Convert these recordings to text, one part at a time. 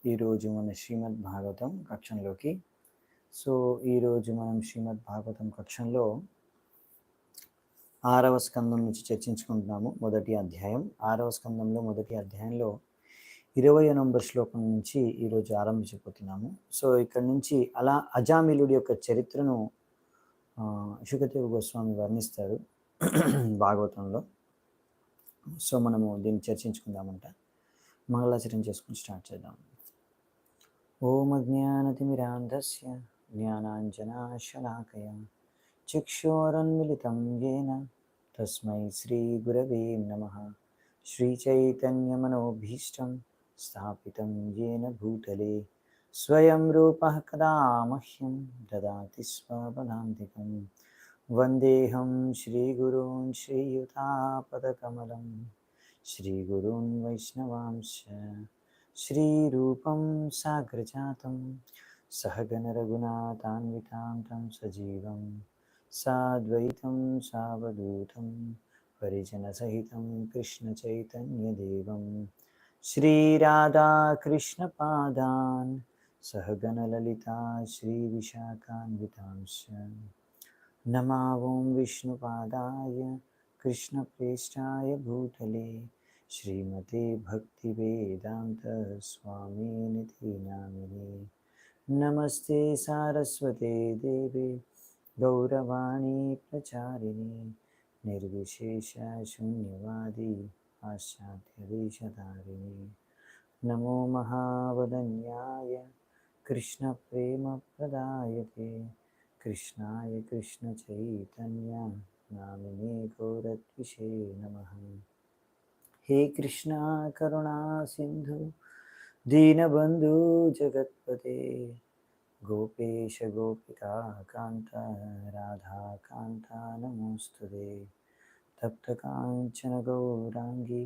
ఈరోజు మన శ్రీమద్ భాగవతం కక్షంలోకి. ఈరోజు మనం శ్రీమద్ భాగవతం కక్షంలో 6వ స్కందం నుంచి చర్చించుకుంటున్నాము. మొదటి అధ్యాయం 6వ స్కందంలో మొదటి అధ్యాయంలో 20వ నంబర్ శ్లోకం నుంచి ఈరోజు ఆరంభించబోతున్నాము. ఇక్కడ నుంచి అలా అజామిలుడి యొక్క చరిత్రను శుకదేవ గోస్వామి వర్ణిస్తారు భాగవతంలో. మనము దీన్ని చర్చించుకుందామంట. మంగళాచరణ చేసుకుని స్టార్ట్ చేద్దాం. ఓం అజ్ఞానతిమిరాంధస్య జ్ఞానాంజనాశలాకయా చక్షురున్మిళితం యేన తస్మై శ్రీగురవే నమః. శ్రీచైతన్యమనోభీష్టం స్థాపితం యేన భూతలే స్వయం రూపః కదా మహ్యం దదాతి స్వపదాంతికం. వందేహం శ్రీగురూన్ శ్రీయుతాపదకమలం శ్రీగురూన్ వైష్ణవాంశ శ్రీరూపం సాగ్రజాతం సహగణ రఘునాథాన్వితాం తం సజీవం సాద్వైతం సావధూతం పరిజన సహితం కృష్ణ చైతన్యదేవం శ్రీరాధాకృష్ణపాదాన్ సహగణ లలితా శ్రీవిశాఖాన్వితాంశ నమా ఓం విష్ణుపాదాయ కృష్ణప్రేష్టాయ భూతలే శ్రీమతే భక్తివేదాంత స్వామినితి నామినే. నమస్తే సారస్వతే దేవే గౌరవాణి ప్రచారిణి నిర్విశేష శూన్యవాది పాశ్చాత్యదేశధారిణి. నమో మహావదన్యాయ కృష్ణ ప్రేమ ప్రదాయతే కృష్ణాయ కృష్ణ చైతన్య నామినే గౌరత్విషే నమః. హే కృష్ణ కరుణా సింధు దీనబంధు జగత్పతే గోపేశ గోపికా కాంత రాధాకాంత నమోస్తుతే. తప్త కాంచన గౌరాంగి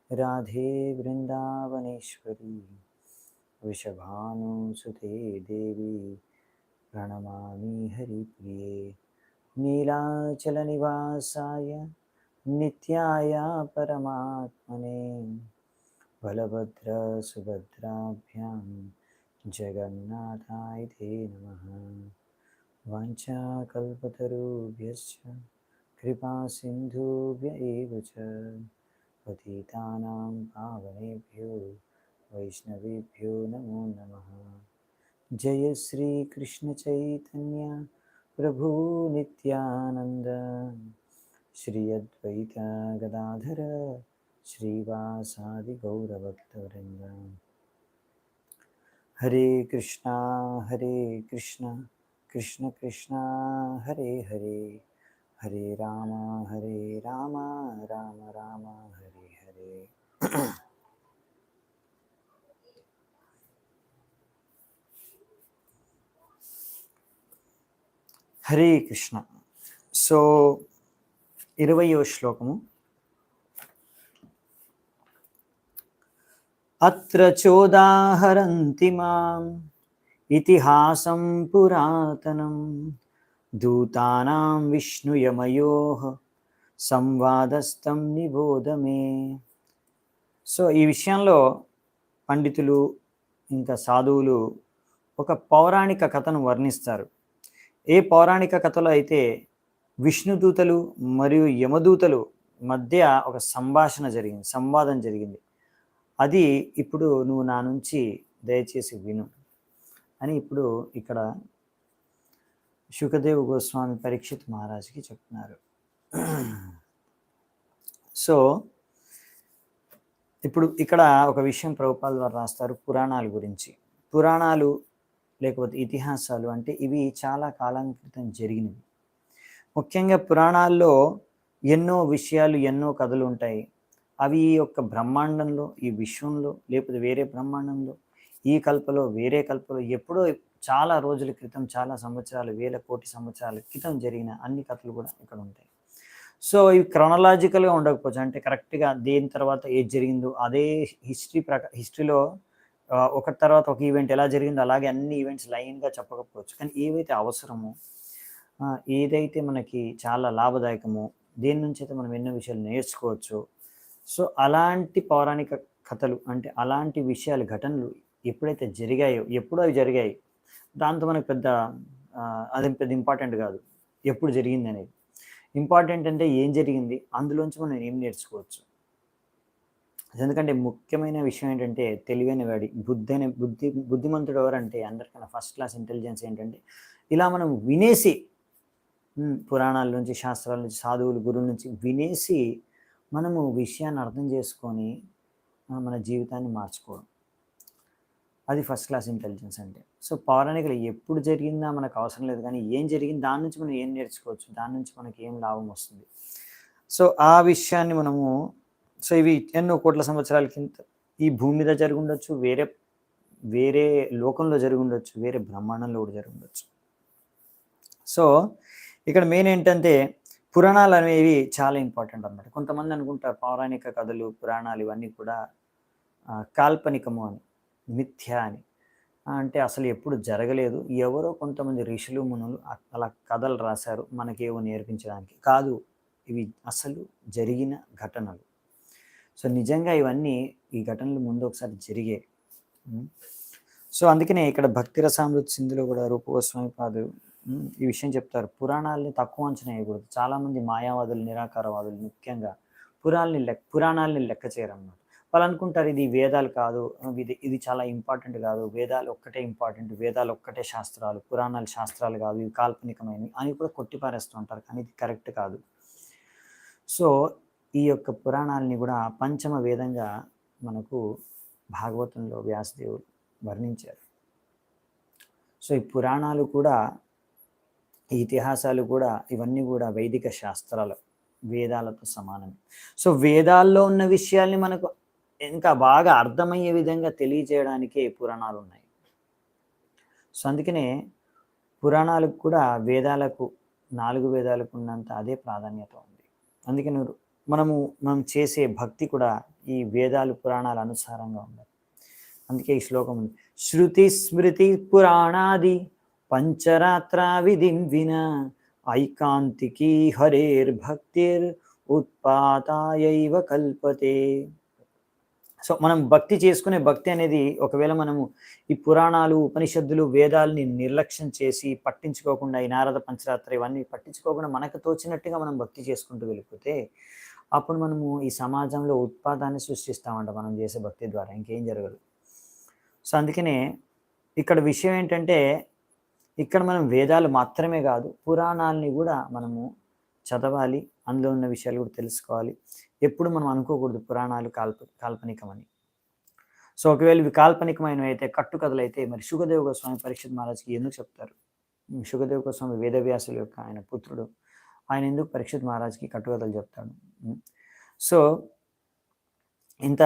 రాధే బృందావనేశ్వరి వృషభానుసుతే దేవి ప్రణమామి హరిప్రియే. నీలాచల నివాసాయ నిత్యాయ పరమాత్మనే బలభద్ర సుభద్రాభ్యాం జగన్నాథాయ తే నమః. వాంఛాకల్పతరుభ్యశ్చ కృపా సింధుభ్య ఏవ చ పతితానాం పావనేభ్యో వైష్ణవేభ్యో నమో నమః. జయ శ్రీ కృష్ణ చైతన్య ప్రభు నిత్యానంద శ్రీ అద్వైత గదాధర శ్రీవాసాది గౌరభక్తవృంద. హరే కృష్ణ కృష్ణ కృష్ణ హరే హరే హరే రామ రామ రామ హరే హరే. హరే కృష్ణ. 20వ శ్లోకము. అత్ర చోదాహరంతి మాం ఇతిహాసం పురాతనం దూతానాం విష్ణుయమయోః సంవాదస్తం నిబోధమే. ఈ విషయంలో పండితులు ఇంకా సాధువులు ఒక పౌరాణిక కథను వర్ణిస్తారు. ఏ పౌరాణిక కథలో అయితే విష్ణుదూతలు మరియు యమదూతలు మధ్య ఒక సంవాదం జరిగింది. అది ఇప్పుడు నువ్వు నా నుంచి దయచేసి విను అని ఇప్పుడు ఇక్కడ శుకదేవ్ గోస్వామి పరీక్షిత్ మహారాజ్కి చెప్తున్నారు. ఇప్పుడు ఇక్కడ ఒక విషయం ప్రభుపాల్ వారు రాస్తారు పురాణాల గురించి. పురాణాలు లేకపోతే ఇతిహాసాలు అంటే ఇవి చాలా కాలం క్రితం జరిగినవి. ముఖ్యంగా పురాణాల్లో ఎన్నో విషయాలు ఎన్నో కథలు ఉంటాయి. అవి ఈ యొక్క బ్రహ్మాండంలో ఈ విశ్వంలో లేకపోతే వేరే బ్రహ్మాండంలో ఈ కల్పలో వేరే కల్పలో ఎప్పుడో చాలా రోజుల క్రితం చాలా సంవత్సరాలు వేల కోటి సంవత్సరాల క్రితం జరిగిన అన్ని కథలు కూడా ఇక్కడ ఉంటాయి. ఇవి క్రొనలాజికల్గా ఉండకపోవచ్చు, అంటే కరెక్ట్గా దేని తర్వాత ఏది జరిగిందో అదే హిస్టరీలో ఒకటి తర్వాత ఒక ఈవెంట్ ఎలా జరిగిందో అలాగే అన్ని ఈవెంట్స్ లైన్గా చెప్పకపోవచ్చు. కానీ ఏవైతే అవసరమో ఏదైతే మనకి చాలా లాభదాయకమో దేని నుంచి అయితే మనం ఎన్నో విషయాలు నేర్చుకోవచ్చు. అలాంటి పౌరాణిక కథలు అంటే అలాంటి విషయాలు ఘటనలు ఎప్పుడైతే జరిగాయో, ఎప్పుడు అవి జరిగాయి, దాంతో మనకు పెద్ద అది పెద్ద ఇంపార్టెంట్ కాదు ఎప్పుడు జరిగింది అనేది. ఇంపార్టెంట్ అంటే ఏం జరిగింది, అందులోంచి మనం ఏం నేర్చుకోవచ్చు. ఎందుకంటే ముఖ్యమైన విషయం ఏంటంటే తెలివైన వాడి బుద్ధిమంతుడు ఎవరంటే అందరికన్నా ఫస్ట్ క్లాస్ ఇంటెలిజెన్స్ ఏంటంటే ఇలా మనం వినేసి పురాణాల నుంచి, శాస్త్రాల నుంచి, సాధువులు, గురువుల నుంచి వినేసి మనము విషయాన్ని అర్థం చేసుకొని మన జీవితాన్ని మార్చుకోవడం, అది ఫస్ట్ క్లాస్ ఇంటెలిజెన్స్ అంటే. సో పౌరాణికలు ఎప్పుడు జరిగిందా మనకు అవసరం లేదు, కానీ ఏం జరిగింది దాని నుంచి మనం ఏం నేర్చుకోవచ్చు, దాని నుంచి మనకి ఏం లాభం వస్తుంది. సో ఆ విషయాన్ని మనము, సో ఇవి ఎన్నో కోట్ల సంవత్సరాల కింద ఈ భూమి మీద జరిగి ఉండొచ్చు, వేరే వేరే లోకంలో జరిగి ఉండొచ్చు, వేరే బ్రహ్మాండంలో కూడా జరిగి ఉండొచ్చు. సో ఇక్కడ మెయిన్ ఏంటంటే పురాణాలు అనేవి చాలా ఇంపార్టెంట్ అన్నమాట. కొంతమంది అనుకుంటారు పౌరాణిక కథలు, పురాణాలు ఇవన్నీ కూడా కాల్పనికము అని, మిథ్య అని. అంటే అసలు ఎప్పుడు జరగలేదు, ఎవరో కొంతమంది ఋషులు మునులు అలా కథలు రాశారు మనకేవో నేర్పించడానికి. కాదు, ఇవి అసలు జరిగిన ఘటనలు. సో నిజంగా ఇవన్నీ ఈ ఘటనలు ముందు ఒకసారి జరిగాయి. సో అందుకనే ఇక్కడ భక్తి రసామృత సింధులో కూడా రూప గోస్వామి పాదులు ఈ విషయం చెప్తారు, పురాణాలని తక్కువ అంచనా వేయకూడదు. చాలామంది మాయావాదులు, నిరాకారవాదులు ముఖ్యంగా పురాణాలని లెక్క చేయరన్నమాట. వాళ్ళు అనుకుంటారు ఇది వేదాలు కాదు, ఇది చాలా ఇంపార్టెంట్ కాదు, వేదాలు ఒక్కటే ఇంపార్టెంట్, వేదాలు ఒక్కటే శాస్త్రాలు, పురాణాలు శాస్త్రాలు కాదు, ఇవి కాల్పనికమైనవి అని కూడా కొట్టిపారేస్తూ ఉంటారు. కానీ ఇది కరెక్ట్ కాదు. సో ఈ యొక్క పురాణాలని కూడా పంచమ వేదంగా మనకు భాగవతంలో వ్యాసదేవుడు వర్ణించారు. సో ఈ పురాణాలు కూడా, ఈ ఇతిహాసాలు కూడా, ఇవన్నీ కూడా వైదిక శాస్త్రాలు, వేదాలతో సమానమే. సో వేదాల్లో ఉన్న విషయాల్ని మనకు ఇంకా బాగా అర్థమయ్యే విధంగా తెలియజేయడానికే పురాణాలు ఉన్నాయి. సో అందుకనే పురాణాలకు కూడా వేదాలకు, 4 వేదాలకు ఉన్నంత అదే ప్రాధాన్యత ఉంది. అందుకని మనం చేసే భక్తి కూడా ఈ వేదాలు, పురాణాల అనుసారంగా ఉండాలి. అందుకే ఈ శ్లోకం ఉంది, శృతి స్మృతి పురాణాది పంచరాత్ర విధిం విన ఐకాంతికి హరేర్భక్తిర్ ఉత్పాతాయైవ కల్పతే. సో మనం భక్తి చేసుకునే భక్తి అనేది, ఒకవేళ మనము ఈ పురాణాలు, ఉపనిషత్తులు, వేదాలని నిర్లక్ష్యం చేసి పట్టించుకోకుండా, ఈ నారద పంచరాత్ర ఇవన్నీ పట్టించుకోకుండా మనకు తోచినట్టుగా మనం భక్తి చేసుకుంటూ వెళ్ళిపోతే అప్పుడు మనము ఈ సమాజంలో ఉత్పాదాన్ని సృష్టిస్తామంట మనం చేసే భక్తి ద్వారా, ఇంకేం జరగదు. సో అందుకనే ఇక్కడ విషయం ఏంటంటే, ఇక్కడ మనం వేదాలు మాత్రమే కాదు పురాణాలని కూడా మనము చదవాలి, అందులో ఉన్న విషయాలు కూడా తెలుసుకోవాలి. ఎప్పుడు మనం అనుకోకూడదు పురాణాలు కాల్పనికమని. సో ఒకవేళ ఇవి కాల్పనికమైనవి అయితే, కట్టుకథలు అయితే, మరి శుకదేవ్ గోస్వామి పరీక్షిత్ మహారాజ్కి ఎందుకు చెప్తారు? శుకదేవ్ గోస్వామి వేదవ్యాసుల యొక్క ఆయన పుత్రుడు, ఆయన ఎందుకు పరీక్షిత్ మహారాజ్కి కట్టుకథలు చెప్తాడు? సో ఇంత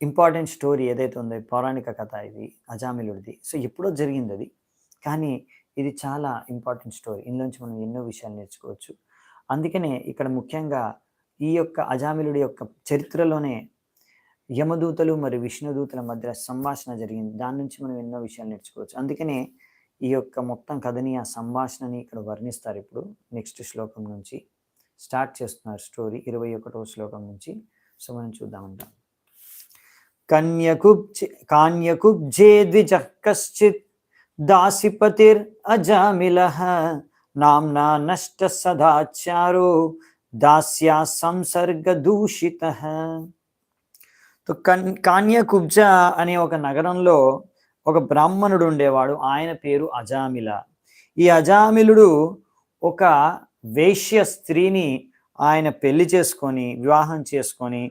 ఇంపార్టెంట్ స్టోరీ ఏదైతే ఉందో, పౌరాణిక కథ ఇది అజామిలుడిది. సో ఎప్పుడో జరిగింది అది, కానీ ఇది చాలా ఇంపార్టెంట్ స్టోరీ. ఇందులోంచి మనం ఎన్నో విషయాలు నేర్చుకోవచ్చు. అందుకనే ఇక్కడ ముఖ్యంగా ఈ యొక్క అజామిలుడి యొక్క చరిత్రలోనే యమదూతలు మరియు విష్ణుదూతల మధ్య సంభాషణ జరిగింది. దాని నుంచి మనం ఎన్నో విషయాలు నేర్చుకోవచ్చు. అందుకనే ఈ యొక్క మొత్తం కథని, ఆ సంభాషణని ఇక్కడ వర్ణిస్తారు. ఇప్పుడు నెక్స్ట్ శ్లోకం నుంచి స్టార్ట్ చేస్తున్నారు స్టోరీ, 21వ శ్లోకం నుంచి. సో మనం చూద్దామంట. కాన్యకుబ్జే ద్విజః కశ్చిత్ దాసిపతిర్ అజామిలః నామ్నా నష్ట సదాచారో దాస్యా సంసర్గ దూషితః. కాన్యకుబ్జ అనే ఒక నగరంలో ఒక బ్రాహ్మణుడు ఉండేవాడు. ఆయన పేరు అజామిల. ఈ అజామిలుడు ఒక వేశ్య స్త్రీని ఆయన పెళ్లి చేసుకొని, వివాహం చేసుకొని,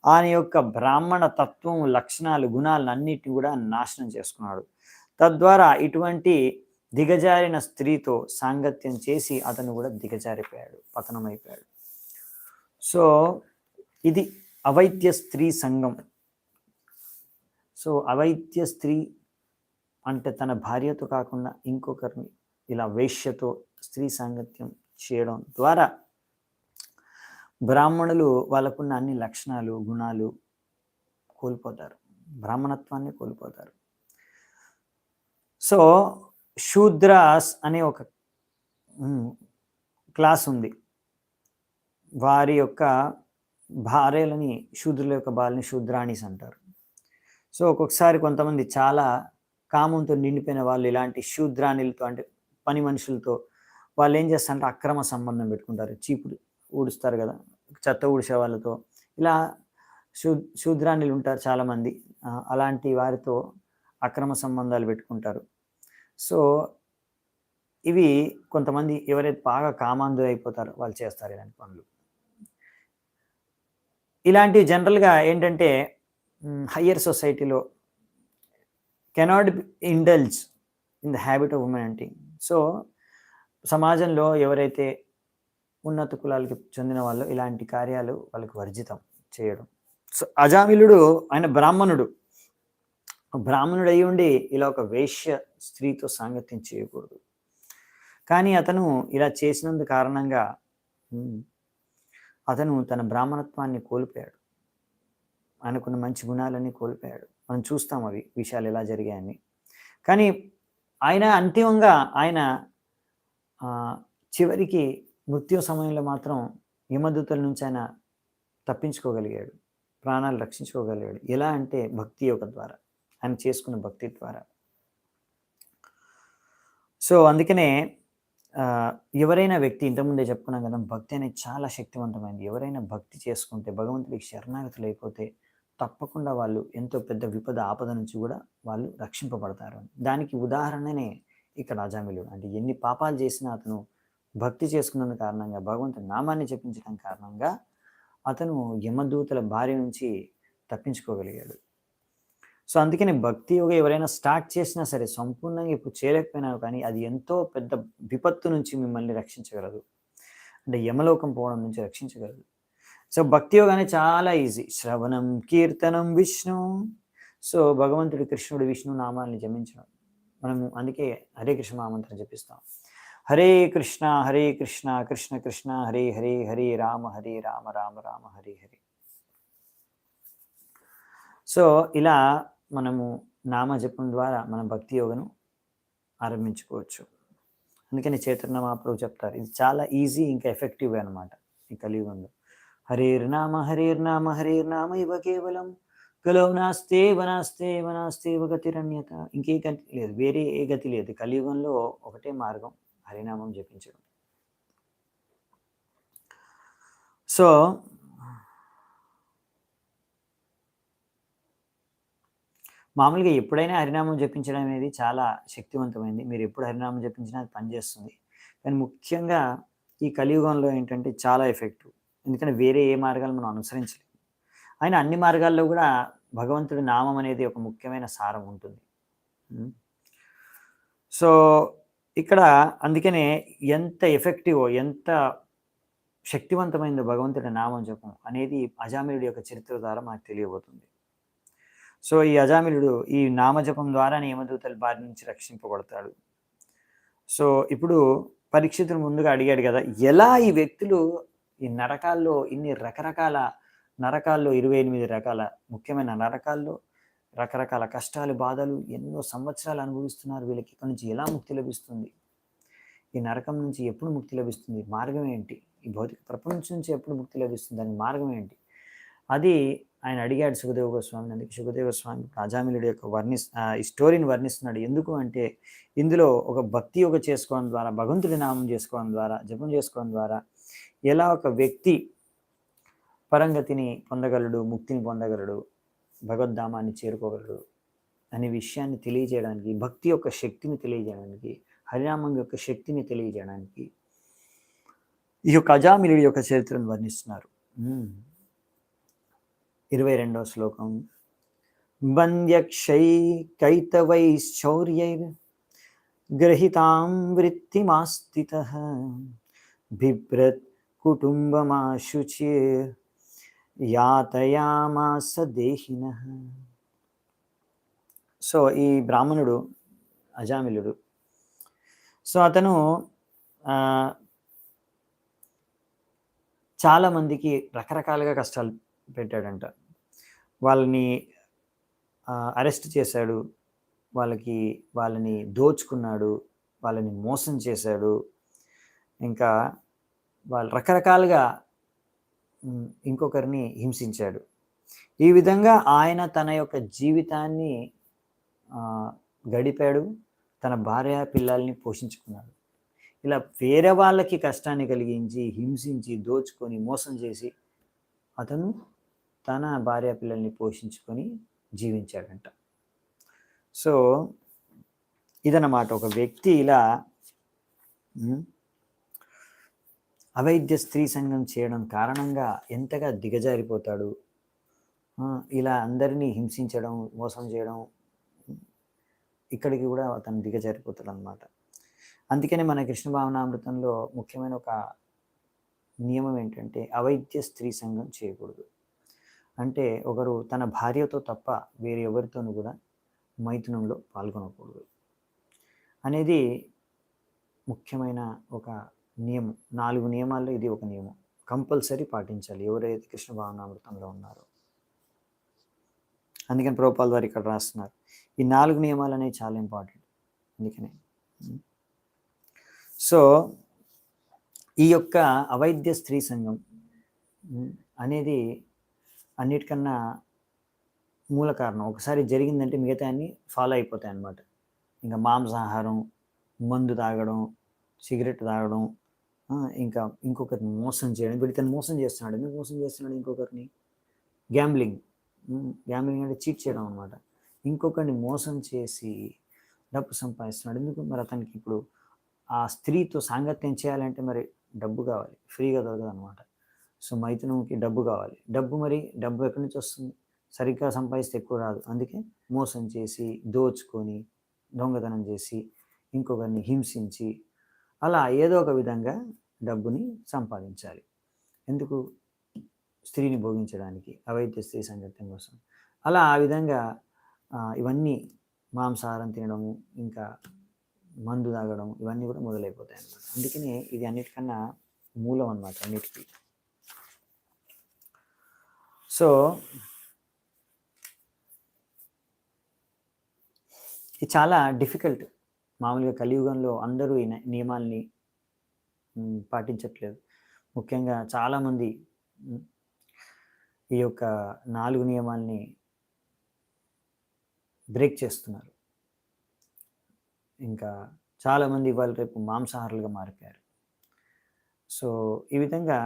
ఆయన యొక్క బ్రాహ్మణ తత్వం, లక్షణాలు, గుణాలను అన్నిటిని కూడా నాశనం చేసుకున్నాడు. తద్వారా ఇటువంటి దిగజారిన స్త్రీతో సాంగత్యం చేసి అతను కూడా దిగజారిపోయాడు, పతనమైపోయాడు. సో ఇది అవైద్య స్త్రీ సంఘం. సో అవైద్య స్త్రీ అంటే తన భార్యతో కాకుండా ఇంకొకరిని ఇలా వేశ్యతో స్త్రీ సాంగత్యం చేయడం ద్వారా బ్రాహ్మణులు వాళ్ళకున్న అన్ని లక్షణాలు, గుణాలు కోల్పోతారు, బ్రాహ్మణత్వాన్ని కోల్పోతారు. సో శూద్రాస్ అనే ఒక క్లాస్ ఉంది. వారి యొక్క భార్యలని, శూద్రుల యొక్క భార్యని శూద్రాణీస్ అంటారు. సో ఒక్కొక్కసారి కొంతమంది చాలా కామంతో నిండిపోయిన వాళ్ళు ఇలాంటి శూద్రాణులతో అంటే పని మనుషులతో వాళ్ళు ఏం చేస్తారంటే అక్రమ సంబంధం పెట్టుకుంటారు. చీపురు ఊడుస్తారు కదా! చెత్త ఊడ్చే వాళ్ళతో ఇలా శూ శూద్రాణులు ఉంటారు చాలామంది. అలాంటి వారితో అక్రమ సంబంధాలు పెట్టుకుంటారు. సో ఇవి కొంతమంది ఎవరైతే బాగా కామాంధులైపోతారో వాళ్ళు చేస్తారు ఇలాంటి పనులు. ఇలాంటివి జనరల్‌గా ఏంటంటే హయ్యర్ సొసైటీలో cannot indulge in the habit of humanity. So సమాజంలో ఎవరైతే ఉన్నత కులాలకి చెందిన వాళ్ళు ఇలాంటి కార్యాలు వాళ్ళకి వర్జితం చేయడం. సో అజామిలుడు ఆయన బ్రాహ్మణుడు. బ్రాహ్మణుడు అయ్యి ఉండి ఇలా ఒక వేశ్య స్త్రీతో సాంగత్యం చేయకూడదు. కానీ అతను ఇలా చేసినందు కారణంగా అతను తన బ్రాహ్మణత్వాన్ని కోల్పోయాడు. ఆయనకున్న మంచి గుణాలన్నీ కోల్పోయాడు. మనం చూస్తాం అవి విషయాలు ఎలా జరిగాయని. కానీ ఆయన అంతిమంగా ఆయన చివరికి మృత్యు సమయంలో మాత్రం యమదూతల నుంచి ఆయన తప్పించుకోగలిగాడు, ప్రాణాలు రక్షించుకోగలిగాడు. ఎలా అంటే భక్తి యోగ ద్వారా, ఆయన చేసుకున్న భక్తి ద్వారా. సో అందుకనే ఎవరైనా వ్యక్తి ఇంతకుముందే చెప్పుకున్నాం కదా, భక్తి అనేది చాలా శక్తివంతమైనది. ఎవరైనా భక్తి చేసుకుంటే, భగవంతుడికి శరణాగతులు అయిపోతే తప్పకుండా వాళ్ళు ఎంతో పెద్ద విపద ఆపద నుంచి కూడా వాళ్ళు రక్షింపబడతారు. దానికి ఉదాహరణనే ఇక్కడ అజామిలుడు. అంటే ఎన్ని పాపాలు చేసినా అతను భక్తి చేసుకున్నందు కారణంగా, భగవంతుని నామాన్ని జపించడం కారణంగా అతను యమదూతల బారి నుంచి తప్పించుకోగలిగాడు. సో అందుకని భక్తి యోగ ఎవరైనా స్టార్ట్ చేసినా సరే సంపూర్ణంగా ఇప్పుడు చేయలేకపోయినా కానీ అది ఎంతో పెద్ద విపత్తు నుంచి మిమ్మల్ని రక్షించగలదు. అంటే యమలోకం పోవడం నుంచి రక్షించగలదు. సో భక్తి యోగ అనేది చాలా ఈజీ. శ్రవణం కీర్తనం విష్ణు. సో భగవంతుడి కృష్ణుడు విష్ణు నామాన్ని జపించడం. మనము అందుకే హరే కృష్ణ మహామంత్రం జపిస్తాం. హరే కృష్ణ కృష్ణ కృష్ణ హరే హరే, హరే రామ రామ రామ హరే హరే. సో ఇలా మనము నామజపం ద్వారా మన భక్తి యోగను ఆరంభించుకోవచ్చు. అందుకని చైతన్య మహాప్రభు చెప్తారు, ఇది చాలా ఈజీ ఇంకా ఎఫెక్టివ్ అనమాట ఈ కలియుగంలో. హరేర్నామ ఇవ కేవలం కలో నాస్తేవ గతిరన్యత. ఇంకే గతి లేదు, వేరే ఏ గతి లేదు. కలియుగంలో ఒకటే మార్గం, హరినామం జపించడం. సో మామూలుగా ఎప్పుడైనా హరినామం జపించడం అనేది చాలా శక్తివంతమైంది. మీరు ఎప్పుడు హరినామం జపించినా అది పనిచేస్తుంది. కానీ ముఖ్యంగా ఈ కలియుగంలో ఏంటంటే చాలా ఎఫెక్టివ్. ఎందుకంటే వేరే ఏ మార్గాలు మనం అనుసరించలేము. అయినా అన్ని మార్గాల్లో కూడా భగవంతుడి నామం అనేది ఒక ముఖ్యమైన సారం ఉంటుంది. సో ఇక్కడ అందుకనే ఎంత ఎఫెక్టివో, ఎంత శక్తివంతమైందో భగవంతుడి నామం జపం అనేది అజామిలుడి యొక్క చరిత్ర ద్వారా మనకు తెలియబోతుంది. సో ఈ అజామిలుడు ఈ నామజపం ద్వారా యమదూతల బారి నుంచి రక్షింపబడతాడు. సో ఇప్పుడు పరీక్షితుడు ముందుగా అడిగాడు కదా, ఎలా ఈ వ్యక్తులు ఈ నరకాల్లో ఇన్ని రకరకాల నరకాల్లో 28 రకాల ముఖ్యమైన నరకాల్లో రకరకాల కష్టాలు, బాధలు ఎన్నో సంవత్సరాలు అనుభవిస్తున్నారు. వీళ్ళకి ఇక్కడి నుంచి ఎలా ముక్తి లభిస్తుంది? ఈ నరకం నుంచి ఎప్పుడు ముక్తి లభిస్తుంది? మార్గం ఏంటి? ఈ భౌతిక ప్రపంచం నుంచి ఎప్పుడు ముక్తి లభిస్తుంది? దానికి మార్గం ఏంటి? అది ఆయన అడిగాడు సుఖదేవ గోస్వామిని. అందుకే సుఖదేవ గోస్వామి అజామిలుడి యొక్క ఈ స్టోరీని వర్ణిస్తున్నాడు. ఎందుకు అంటే ఇందులో ఒక భక్తి యోగ చేసుకోవడం ద్వారా, భగవంతుడి నామం చేసుకోవడం ద్వారా, జపం చేసుకోవడం ద్వారా ఎలా ఒక వ్యక్తి పరంగతిని పొందగలడు, ముక్తిని పొందగలడు, భగవద్ధామాన్ని చేరుకోగలడు అనే విషయాన్ని తెలియజేయడానికి, భక్తి యొక్క శక్తిని తెలియజేయడానికి, హరినామం యొక్క శక్తిని తెలియజేయడానికి ఈ యొక్క అజామిలుడి యొక్క చరిత్రను వర్ణిస్తున్నారు. 22వ శ్లోకం. బంధ్యక్షై కైతవైశ్చౌర్యైర్ గ్రహితాం వృత్తిమాస్థితః బిభ్రత్ కుటుంబమాశుచిర్ యాతయామాస దేహినః. సో ఈ బ్రాహ్మణుడు అజామిలుడు. సో అతను చాలామందికి రకరకాలుగా కష్టాలు పెట్టాడంట. వాళ్ళని అరెస్ట్ చేశాడు, వాళ్ళని దోచుకున్నాడు, వాళ్ళని మోసం చేశాడు, ఇంకా వాళ్ళు రకరకాలుగా ఇంకొకరిని హింసించాడు. ఈ విధంగా ఆయన తన యొక్క జీవితాన్ని గడిపాడు. తన భార్య పిల్లల్ని పోషించుకున్నాడు. ఇలా వేరే వాళ్ళకి కష్టాన్ని కలిగించి, హింసించి, దోచుకొని, మోసం చేసి అతను తన భార్య పిల్లల్ని పోషించుకొని జీవించాడంట. సో ఇదన్నమాట. ఒక వ్యక్తి ఇలా అవైద్య స్త్రీ సంఘం చేయడం కారణంగా ఎంతగా దిగజారిపోతాడు. ఇలా అందరినీ హింసించడం, మోసం చేయడం, ఇక్కడికి కూడా అతను దిగజారిపోతాడు అన్నమాట. అందుకనే మన కృష్ణ భావనామృతంలో ముఖ్యమైన ఒక నియమం ఏంటంటే అవైద్య స్త్రీ సంఘం చేయకూడదు. అంటే ఒకరు తన భార్యతో తప్ప వేరే ఎవరితోనూ కూడా మైథునంలో పాల్గొనకూడదు అనేది ముఖ్యమైన ఒక నియమం. 4 నియమాల్లో ఇది ఒక నియమం. కంపల్సరీ పాటించాలి ఎవరైతే కృష్ణ భావనామృతంలో ఉన్నారో. అందుకని ప్రభుపాల్ వారు ఇక్కడ రాస్తున్నారు. ఈ 4 నియమాలు అనేవి చాలా ఇంపార్టెంట్. అందుకనే సో ఈ యొక్క అవైద్య స్త్రీ సంఘం అనేది అన్నిటికన్నా మూల కారణం. ఒకసారి జరిగిందంటే మిగతా అన్ని ఫాలో అయిపోతాయి అన్నమాట. ఇంకా మాంసాహారం, మందు తాగడం, సిగరెట్ తాగడం, ఇంకా ఇంకొకరిని మోసం చేయడం. వీడు ఇతను మోసం చేస్తున్నాడు. ఎందుకు మోసం చేస్తున్నాడు ఇంకొకరిని? గ్యాంబ్లింగ్ అంటే చీట్ చేయడం అనమాట. ఇంకొకరిని మోసం చేసి డబ్బు సంపాదిస్తున్నాడు. ఎందుకు? మరి అతనికి ఇప్పుడు ఆ స్త్రీతో సాంగత్యం చేయాలంటే మరి డబ్బు కావాలి, ఫ్రీగా దొరకదు అనమాట. సో మైథునంకి డబ్బు కావాలి. డబ్బు ఎక్కడి నుంచి వస్తుంది? సరిగ్గా సంపాదిస్తే ఎక్కువ రాదు. అందుకే మోసం చేసి, దోచుకొని, దొంగతనం చేసి, ఇంకొకరిని హింసించి, అలా ఏదో ఒక విధంగా డబ్బుని సంపాదించాలి. ఎందుకు? స్త్రీని భోగించడానికి, అవైద్య స్త్రీ సంగత్యం కోసం. అలా ఆ విధంగా ఇవన్నీ మాంసాహారం తినడము, ఇంకా మందు తాగడం, ఇవన్నీ కూడా మొదలైపోతాయి అన్నమాట. అందుకనే ఇది అన్నిటికన్నా మూలం అన్నమాట అన్నిటికీ. సో ఇది చాలా డిఫికల్ట్. మామూలుగా కలియుగంలో అందరూ ఈ నియమాల్ని పాటించట్లేదు. ముఖ్యంగా చాలామంది ఈ యొక్క 4 నియమాల్ని బ్రేక్ చేస్తున్నారు. ఇంకా చాలామంది ఇవాళ రేపు మాంసాహారులుగా మారిపోయారు. సో ఈ విధంగా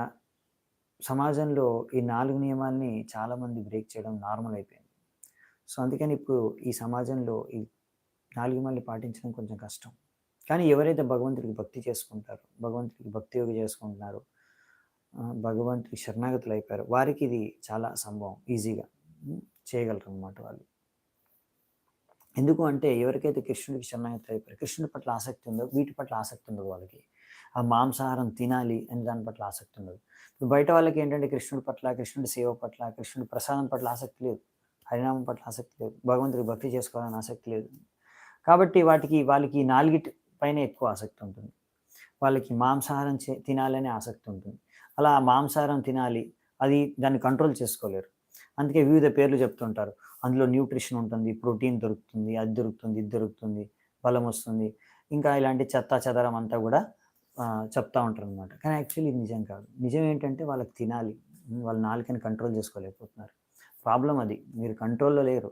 సమాజంలో ఈ 4 నియమాల్ని చాలామంది బ్రేక్ చేయడం నార్మల్ అయిపోయింది. సో అందుకని ఇప్పుడు ఈ సమాజంలో ఈ 4 నియమాల్ని పాటించడం కొంచెం కష్టం. కానీ ఎవరైతే భగవంతుడికి భక్తి చేసుకుంటారో, భగవంతుడికి భక్తి యోగి చేసుకుంటున్నారో, భగవంతుడికి శరణాగతులు అయిపోయారు, వారికి ఇది చాలా సంభవం, ఈజీగా చేయగలరు అన్నమాట వాళ్ళు. ఎందుకు అంటే ఎవరికైతే కృష్ణుడికి శరణాగతులు అయిపోయారు, కృష్ణుడి పట్ల ఆసక్తి ఉందో వీటి పట్ల ఆసక్తి ఉండదు వాళ్ళకి. ఆ మాంసాహారం తినాలి అని దాని పట్ల ఆసక్తి ఉండదు. ఇప్పుడు బయట వాళ్ళకి ఏంటంటే కృష్ణుడి పట్ల, కృష్ణుడి సేవ పట్ల, కృష్ణుడి ప్రసాదం పట్ల ఆసక్తి లేదు, హరినామం పట్ల ఆసక్తి లేదు, భగవంతుడికి భక్తి చేసుకోవాలని ఆసక్తి లేదు. కాబట్టి వాళ్ళకి 4 పైన ఎక్కువ ఆసక్తి ఉంటుంది. వాళ్ళకి మాంసాహారం తినాలనే ఆసక్తి ఉంటుంది. అలా మాంసాహారం తినాలి, దాన్ని కంట్రోల్ చేసుకోలేరు. అందుకే వివిధ పేర్లు చెప్తుంటారు. అందులో న్యూట్రిషన్ ఉంటుంది, ప్రోటీన్ దొరుకుతుంది, అది దొరుకుతుంది, ఇది దొరుకుతుంది, బలం వస్తుంది, ఇంకా ఇలాంటి చెత్తా చెదరం అంతా కూడా చెప్తూ ఉంటారు అనమాట. కానీ యాక్చువల్లీ ఇది నిజం కాదు. నిజం ఏంటంటే వాళ్ళకి తినాలి, వాళ్ళ నాలుకని కంట్రోల్ చేసుకోలేకపోతున్నారు. ప్రాబ్లం అది. మీరు కంట్రోల్లో లేరు,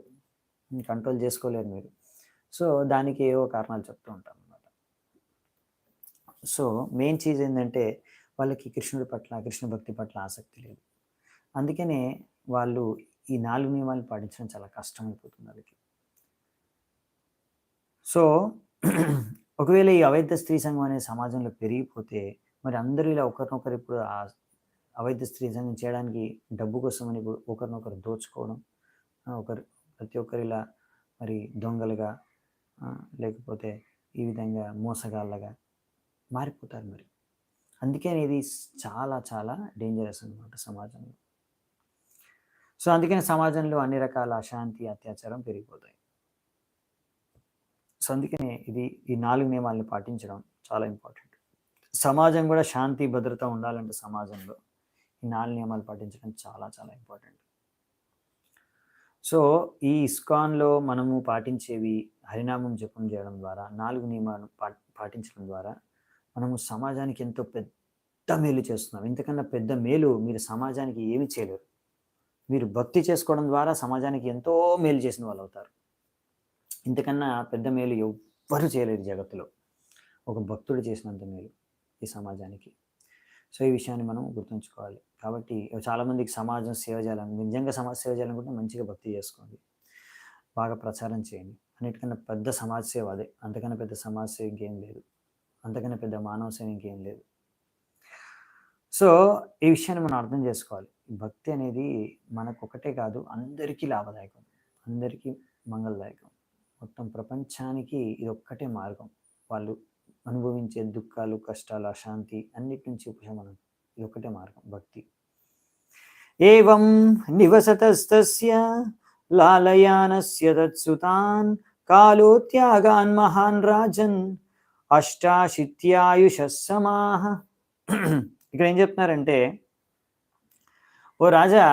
కంట్రోల్ చేసుకోలేరు మీరు. సో దానికి ఏవో కారణాలు చెప్తూ ఉంటారు అనమాట. సో మెయిన్ చీజ్ ఏంటంటే వాళ్ళకి కృష్ణుడి పట్ల, కృష్ణ భక్తి పట్ల ఆసక్తి లేదు. అందుకనే వాళ్ళు ఈ 4 నియమాలు పాటించడం చాలా కష్టమైపోతుంది వాళ్ళకి. సో ఒకవేళ ఈ అవైద్య స్త్రీ సంఘం అనేది సమాజంలో పెరిగిపోతే మరి అందరూ ఇలా ఒకరినొకరు ఇప్పుడు ఆ అవైద్య స్త్రీ సంఘం చేయడానికి డబ్బు కోసమని ఇప్పుడు ఒకరినొకరు దోచుకోవడం, ప్రతి ఒక్కరు ఇలా మరి దొంగలుగా, లేకపోతే ఈ విధంగా మోసగాళ్ళగా మారిపోతారు మరి. అందుకే ఇది చాలా చాలా డేంజరస్ అనమాట సమాజంలో. సో అందుకని సమాజంలో అన్ని రకాల అశాంతి, అత్యాచారం పెరిగిపోతాయి. సో అందుకనే ఈ 4 నియమాలను పాటించడం చాలా ఇంపార్టెంట్. సమాజం కూడా శాంతి భద్రత ఉండాలంటే సమాజంలో ఈ 4 నియమాలు పాటించడం చాలా చాలా ఇంపార్టెంట్. సో ఈ ఇస్కాన్లో మనము పాటించేవి హరినామం జపం చేయడం ద్వారా, 4 నియమాలను పాటించడం ద్వారా మనము సమాజానికి ఎంతో పెద్ద మేలు చేస్తున్నాం. ఇంతకన్నా పెద్ద మేలు మీరు సమాజానికి ఏమి చేయలేరు. వీరు భక్తి చేసుకోవడం ద్వారా సమాజానికి ఎంతో మేలు చేసిన వాళ్ళు అవుతారు. ఇంతకన్నా పెద్ద మేలు ఎవ్వరు చేయలేరు జగత్తులో. ఒక భక్తుడు చేసినంత మేలు ఈ సమాజానికి. సో ఈ విషయాన్ని మనం గుర్తుంచుకోవాలి. కాబట్టి చాలామందికి సమాజం సేవ చేయాలని, నిజంగా సమాజ సేవ చేయాలనుకుంటే మంచిగా భక్తి చేసుకోండి, బాగా ప్రచారం చేయండి. అన్నిటికన్నా పెద్ద సమాజ సేవ అదే. అంతకన్నా పెద్ద సమాజ సేవ ఇంకేం లేదు, అంతకన్నా పెద్ద మానవ సేవ ఇంకేం లేదు. సో ఈ విషయాన్ని మనం అర్థం చేసుకోవాలి. భక్తి అనేది మనకు ఒకటే కాదు, అందరికీ లాభదాయకం, అందరికీ మంగళదాయకం. మొత్తం ప్రపంచానికి ఇది ఒక్కటే మార్గం. వాళ్ళు అనుభవించే దుఃఖాలు, కష్టాలు, అశాంతి అన్నిటి నుంచి ఉపశమనం ఇది ఒక్కటే మార్గం, భక్తి. ఏవం నివసతస్తస్య లాలయానస్య తత్సుతాన్ కాలో త్యాగాన్ మహాన్ రాజన్ అష్టాశిత్యాయుష సమాహ. ఇక్కడ ఏం చెప్తున్నారంటే, ఓ రాజా,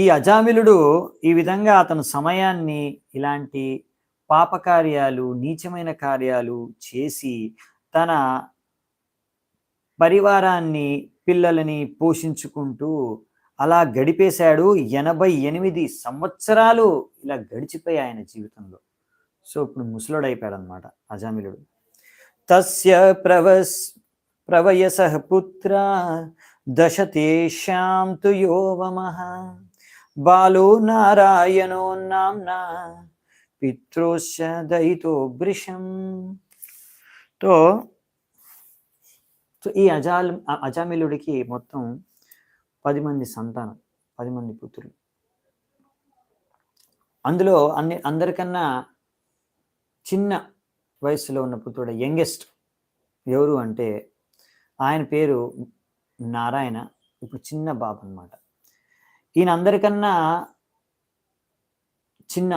ఈ అజామిలుడు ఈ విధంగా అతను సమయాన్ని ఇలాంటి పాపకార్యాలు, నీచమైన కార్యాలు చేసి తన పరివారాన్ని, పిల్లలని పోషించుకుంటూ అలా గడిపేశాడు. 88 సంవత్సరాలు ఇలా గడిచిపోయి ఆయన జీవితంలో. సో ఇప్పుడు ముసలుడైపోయాడు అనమాట అజామిలుడు. తస్య ప్రవయసః పుత్ర దశ తేషాం తు యోవమః బాలో నారాయణో నామ్నా పితృశ్చ దయితో వృషం. సో ఈ అజామిలుడికి మొత్తం 10 మంది సంతానం, 10 మంది పుత్రులు. అందులో అందరికన్నా చిన్న వయసులో ఉన్న పుత్రుడు, యంగెస్ట్ ఎవరు అంటే ఆయన పేరు నారాయణ. ఇప్పుడు చిన్న బాబు అనమాట. ఈయన అందరికన్నా చిన్న